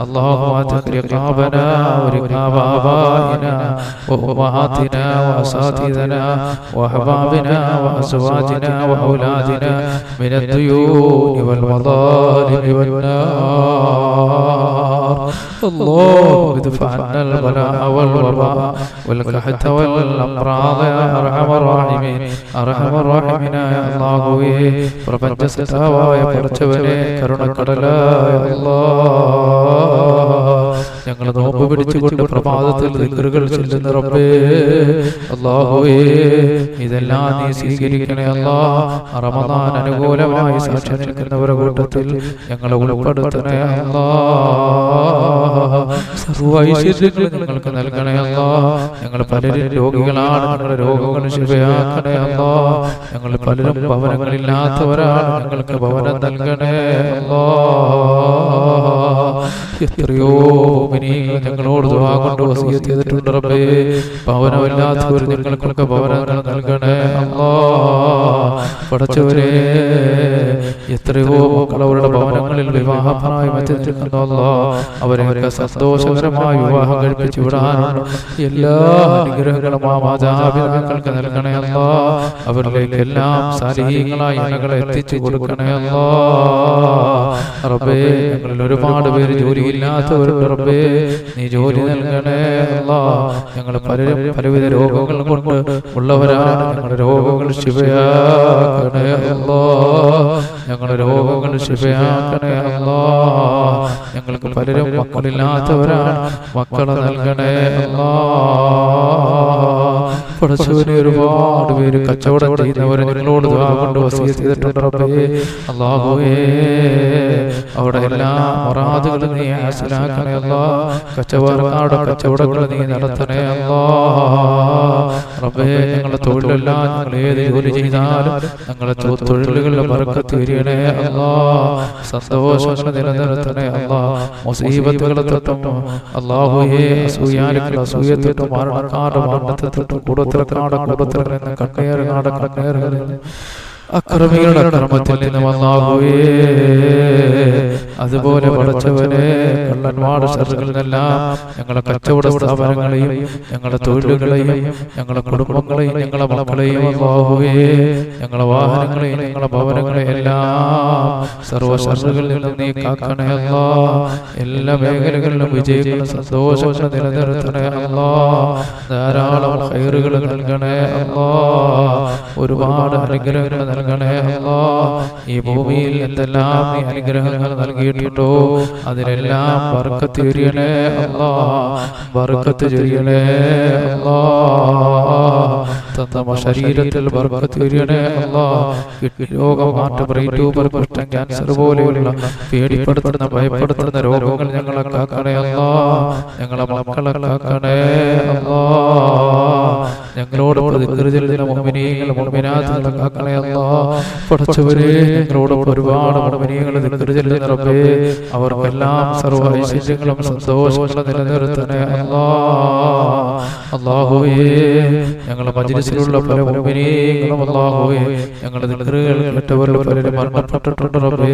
اللهم اتق رقابنا ورقاب آبائنا وأمهاتنا وأساتذتنا وأحبابنا وأزواجنا وأولادنا من الديون والمظالم والنار. اللهم ادفع عنا البلاء والوباء والقحط والأمراض يا أرحم الراحمين. أرحم الراحمين يا الله. പ്രപഞ്ച സൃഷ്ടാവായ പടച്ചവനെ, കരുണക്കടലായ അല്ലാഹ്, ഞങ്ങൾ നോമ്പ് പിടിച്ചുകൊണ്ട് പ്രഭാതത്തിൽ ദിക്റുകൾ ചൊല്ലുന്ന റബ്ബേ അല്ലാഹുവേ, ഇതെല്ലാം നീ സ്വീകരിക്കണേ അല്ലാഹ്. റമദാൻ അനുകൂലമായി സാക്ഷി നിൽക്കുന്നവരുടെ കൂട്ടത്തിൽ ഞങ്ങളെ ഉൾപ്പെടുത്തണേ അല്ലാഹ്. സർവ്വ ഐശ്വര്യങ്ങളും ഞങ്ങൾക്ക് നൽകണേ അല്ലാഹ്. ഞങ്ങൾ പലരും രോഗികളാണ്, ഞങ്ങളുടെ രോഗങ്ങൾ ശിഫയാക്കണേ അല്ലാഹ്. ഞങ്ങൾ പലരും ഭവനങ്ങളില്ലാത്തവരാണ്, ഞങ്ങൾക്ക് ഭവനം നൽകണേ അല്ലാഹ്. എത്രയോ മുഅ്മിനീങ്ങൾ ഞങ്ങളോട് ദുആ കൊണ്ട് വസിയത്ത് ചെയ്തിട്ടുണ്ട് റബ്ബേ. ഭവനമില്ലാത്തവർ ഞങ്ങൾക്കൊക്കെ ഭവനങ്ങൾ നൽകണേ അല്ലാഹ്. പടച്ചവരേ, എത്രയോ മക്കൾ അവരുടെ ഭവനങ്ങളിൽ വിവാഹപ്രായം എത്തി നിൽക്കുന്നു അല്ലാഹ്. അവരെയൊക്കെ സന്തോഷകരമായി വിവാഹം കഴിപ്പിച്ചു വിടാനുള്ള എല്ലാ അനുഗ്രഹങ്ങളും ആ മാതാപിതാക്കൾക്ക് നൽകണേ അല്ലാഹ്. അവരിലേക്ക് എല്ലാം സാലിഹീങ്ങളായ ഇണകളെ എത്തിച്ചു കൊടുക്കണേ അല്ലാഹ്. റബ്ബേ ഞങ്ങളിൽ ഒരുപാട് പേര് ജോലിയില്ലാത്തവരുണ്ട് റബ്ബേ നീ ജോലി നൽകണേ അല്ലാഹ് ഞങ്ങൾ പലവിധ രോഗങ്ങൾ കൊണ്ട് ഉള്ളവരാണ് ഞങ്ങളുടെ രോഗങ്ങൾ ശിഫയാക്കണേ അല്ലാഹ് ഞങ്ങളുടെ രോഗങ്ങൾ ശിഫയാക്കണേ അല്ലാഹ് ഞങ്ങൾക്ക് പലരും മക്കളില്ലാത്തവരാണ് മക്കളെ നൽകണേ അല്ലാഹ് പടച്ചവനെ ഒരുപാട് പേര് കച്ചവടം ചെയ്യുന്നവരെ നിങ്ങളോട് ദുആ കൊണ്ട് വസിയത്ത് ചെയ്തിട്ടുണ്ട് റബ്ബേ അല്ലാഹുവേ അവിടെ എല്ലാ മുറാദുകളും നീ ഹാസിലാക്കണേ അല്ലാഹ് കച്ചവടക്കാരുടെ കച്ചവടങ്ങൾ നീ നടത്തണേ അല്ലാഹ് റബ്ബേ ഞങ്ങളുടെ തൊഴിലെല്ലാം ഞങ്ങൾ ഏത് ജോലി ചെയ്താലും ഞങ്ങളുടെ തൊഴിലുകളിലെ ബർക്കത്ത് വരികണേ അല്ലാഹ് സന്തോഷങ്ങൾ നിലനിർത്തണേ അല്ലാഹ് മുസീബത്തുകളെ തൊട്ടും അല്ലാഹുവേ അസൂയാലുക്കൾ അസൂയത്തെ തൊട്ടും മരണക്കാരുടെ മരണത്തെ തൊട്ടും കൂടത്തിലക്കാരുടെ കണ്ണേറുകളിൽ അക്രമികളുടെ അക്രമത്തിൽ നിന്നും അല്ലാഹുവേ അതുപോലെ പടച്ചവനെ കള്ളന്മാരുടെ ശർറുകളിൽ നിന്നെല്ലാം ഞങ്ങളുടെ കച്ചവട സ്ഥാപനങ്ങളെയും ഞങ്ങളുടെ തൊഴിലുകളെയും ഞങ്ങളുടെ കുടുംബങ്ങളെയും ഞങ്ങളുടെ മക്കളെയും അല്ലാഹുവേ ഞങ്ങളുടെ വാഹനങ്ങളെയും ഞങ്ങളുടെ ഭവനങ്ങളെയും എല്ലാം സർവ്വ ശർറുകളിൽ നിന്നും നീ കാക്കണേ അല്ലാഹ് എല്ലാ മേഖലകളിലും വിജയങ്ങളും സന്തോഷങ്ങളും നിലനിർത്തണേ അല്ലാഹ് ധാരാളം ഖൈറുകൾ നൽകണേ അല്ലാഹ് ഒരുപാട് അനുഗ്രഹങ്ങൾ നൽകണേ അല്ലാഹ് ഈ ഭൂമിയിൽ എന്തെല്ലാം നീ അനുഗ്രഹങ്ങൾ നൽകിയിട്ടുണ്ടോ അതിലെല്ലാം ബർക്കത്ത് ചൊരിയണേ അല്ലാഹ് ബർക്കത്ത് ചൊരിയണേ അല്ലാഹ് തന്ന ശരീരത്തിൽ ബർക്കത്ത് ചൊരിയണേ അല്ലാഹ് രോഗമാറ്റം ബ്രെയിൻ കുഷ്ഠം ക്യാൻസർ പോലെയുള്ള പേടിപ്പെടുത്തുന്ന ഭയപ്പെടുത്തുന്ന രോഗങ്ങൾ ഞങ്ങളെ കാക്കണേ അല്ലാഹ് ഞങ്ങളെ മക്കളെ കാക്കണേ അല്ലാഹ് ഞങ്ങളോട് മുഅ്മിനീങ്ങൾ മുഅ്മിനാത്തുകളെ കാക്കണേ അല്ലാഹ് പടച്ചവരേ ഞങ്ങളോട് ഒരുപാട് മുഅ്മിനീങ്ങൾ ദിക്ർ ചൊല്ലുന്ന റബ്ബേ അവർക്കെല്ലാം സർവ്വ ഐശ്വര്യങ്ങളും സന്തോഷങ്ങളും നിലനിർത്തണേ അല്ലാഹ് അല്ലാഹുവേ ഞങ്ങളുടെ മജ്ലിസിലുള്ള പല മുഅ്മിനീങ്ങളും അല്ലാഹുവേ ഞങ്ങളുടെ ദിക്റുകൾ കേട്ടവരിൽ പലരും മരണപ്പെട്ടിട്ടുണ്ട് റബ്ബേ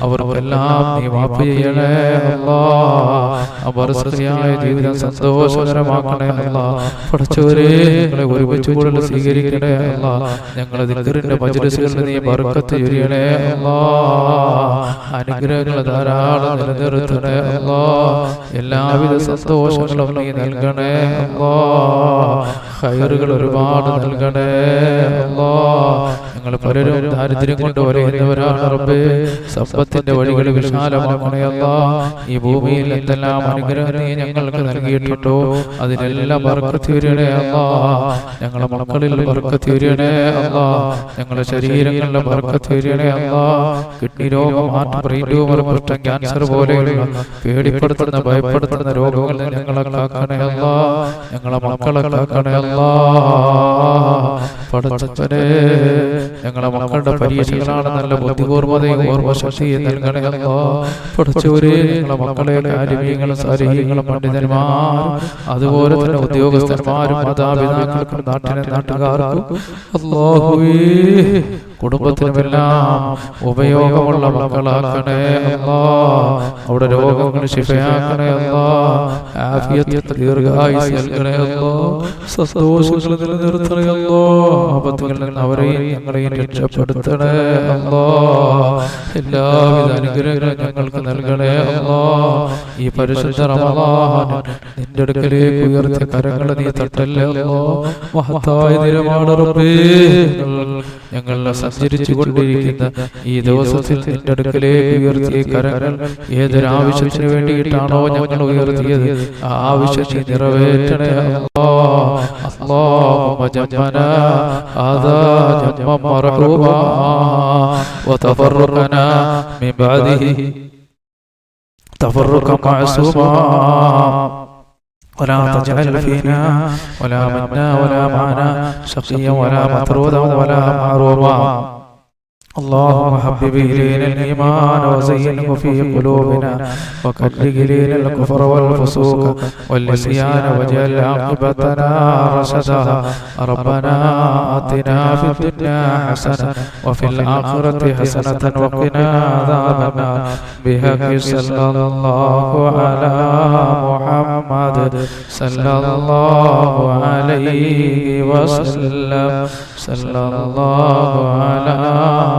അവർക്കെല്ലാം നീ മാഫ് ചെയ്യണേ അല്ലാഹ് അബർസയായ ജീവിതം സന്തോഷകരമാക്കണേ അല്ലാഹ് പടച്ചവരേ ഞങ്ങളെ ഒരുമിച്ച് കൂടുതൽ സ്വീകരിക്കണേ അല്ലാഹ് ഞങ്ങളുടെ ദിക്റിന്റെ മജ്ലിസുകളിൽ നീ ബർക്കത്ത് ചൊരിയണേ അല്ലാഹ് അനുഗ്രഹങ്ങൾ ധാരാളം നിലനിർത്തണേ അല്ലാഹ് എല്ലാവിധ സന്തോഷങ്ങളും നീ നൽകണേ അല്ലാഹ് ഖൈറുകൾ ഒരുപാട് നൽകണേ അല്ലാഹ് ഞങ്ങൾ പലരും ദാരിദ്ര്യം കൊണ്ട് വരയുന്നവരാണ് റബ്ബേ സമ്പത്തിന്റെ വഴികൾ വിശാലമാക്കണേ അല്ലാഹ് ഈ ഭൂമിയിൽ എന്തെല്ലാം അനുഗ്രഹം നീ ഞങ്ങൾക്ക് നൽകിയിട്ടുണ്ടോ അതിനെല്ലാം ബർക്കത്ത് ചൊരിയണേ അല്ലാഹ് ഞങ്ങളുടെ മക്കളിൽ ബർക്കത്ത് ചൊരിയണേ അല്ലാഹ് ഞങ്ങളുടെ ശരീരങ്ങളിലെ ബർക്കത്ത് ചൊരിയണേ അല്ലാഹ് കിഡ്നി രോഗം ഹാർട്ട് ബ്രെയിൻ ട്യൂമർ കുഷ്ഠം ക്യാൻസർ പോലെയുള്ള പേടിപ്പെടുത്തുന്ന ഭയപ്പെടുത്തുന്ന രോഗങ്ങളിൽ ഞങ്ങളെ കാക്കണേ അല്ലാഹ് ഞങ്ങളുടെ മക്കളെ കാക്കണേ അല്ലാഹ് പടച്ചവനേ ഞങ്ങളുടെ മക്കളുടെ പരീക്ഷകളാണ് നല്ല ബുദ്ധിപൂർവ്വതയും ഓർമ്മശക്തിയും നൽകണേ അല്ലാഹ് പടച്ചവരേ ഞങ്ങളുടെ മക്കളെ ആലിമീങ്ങളും സാലിഹീങ്ങളും പണ്ഡിതന്മാരും അതുപോലെ തന്നെ ഉദ്യോഗസ്ഥന്മാരും മാതാപിതാക്കൾക്കും നാട്ടുകാർക്കും അല്ലാഹുവേ കുടുംബത്തിനുമെല്ലാം ഉപയോഗമുള്ള മക്കളാക്കണേ അല്ലാഹ് അവിടെ രോഗങ്ങൾ ശിഫയാക്കണേ അല്ലാഹ് ആഫിയത്ത് ദീർഘായുസ്സ് നൽകണേ അല്ലാഹ് സന്തോഷങ്ങൾ നിലനിർത്തണേ അല്ലാഹ് ആപത്തുകളിൽ നിന്ന് അവരെയും ഞങ്ങളെയും രക്ഷപ്പെടുത്തണേ അല്ലാഹ് എല്ലാവിധ അനുഗ്രഹങ്ങളും ഞങ്ങൾക്ക് നൽകണേ അല്ലാഹ് ഈ പരിശുദ്ധ റമളാൻ നിന്റെ അടുക്കലേക്ക് ഉയർത്തിയ കരങ്ങൾ നീ തട്ടല്ലേ അല്ലാഹ് മഹത്തായ ദിനമാണ് റബ്ബേ ഞങ്ങൾ സഞ്ചരിച്ചു കൊണ്ടിരിക്കുന്ന ഈ ദിവസത്തിൽ നിന്റെ അടുക്കലേക്ക് ഉയർത്തിയ കരങ്ങൾ ഏതൊരാവശ്യത്തിന് വേണ്ടിയിട്ടാണോ ഞങ്ങൾ ഉയർത്തിയത് ആ ആവശ്യം നീ നിറവേറ്റണേ اللهم جمعنا هذا جمعا مرحوما وتفرقنا من بعده تفرقا معصوما ولا تجعل فينا ولا منا ولا معنا شقيا ولا مطرودا ولا محروما اللهم حبب إلينا الإيمان وزينه في قلوبنا وكره إلينا الكفر والفسوق والعصيان واجعل عاقبتنا رشدا ربنا آتنا في الدنيا حسنة وفي الآخرة حسنة وقنا عذاب النار بحق صلى الله على محمد صلى الله عليه وسلم صلى الله على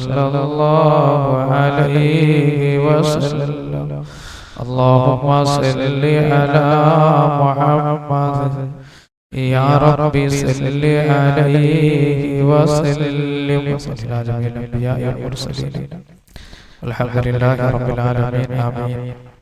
صلى الله عليه وسلم اللهم صل على محمد يا ربي صل عليه وسلم وصل على جميع الأنبياء والمرسلين الحمد لله رب العالمين آمين.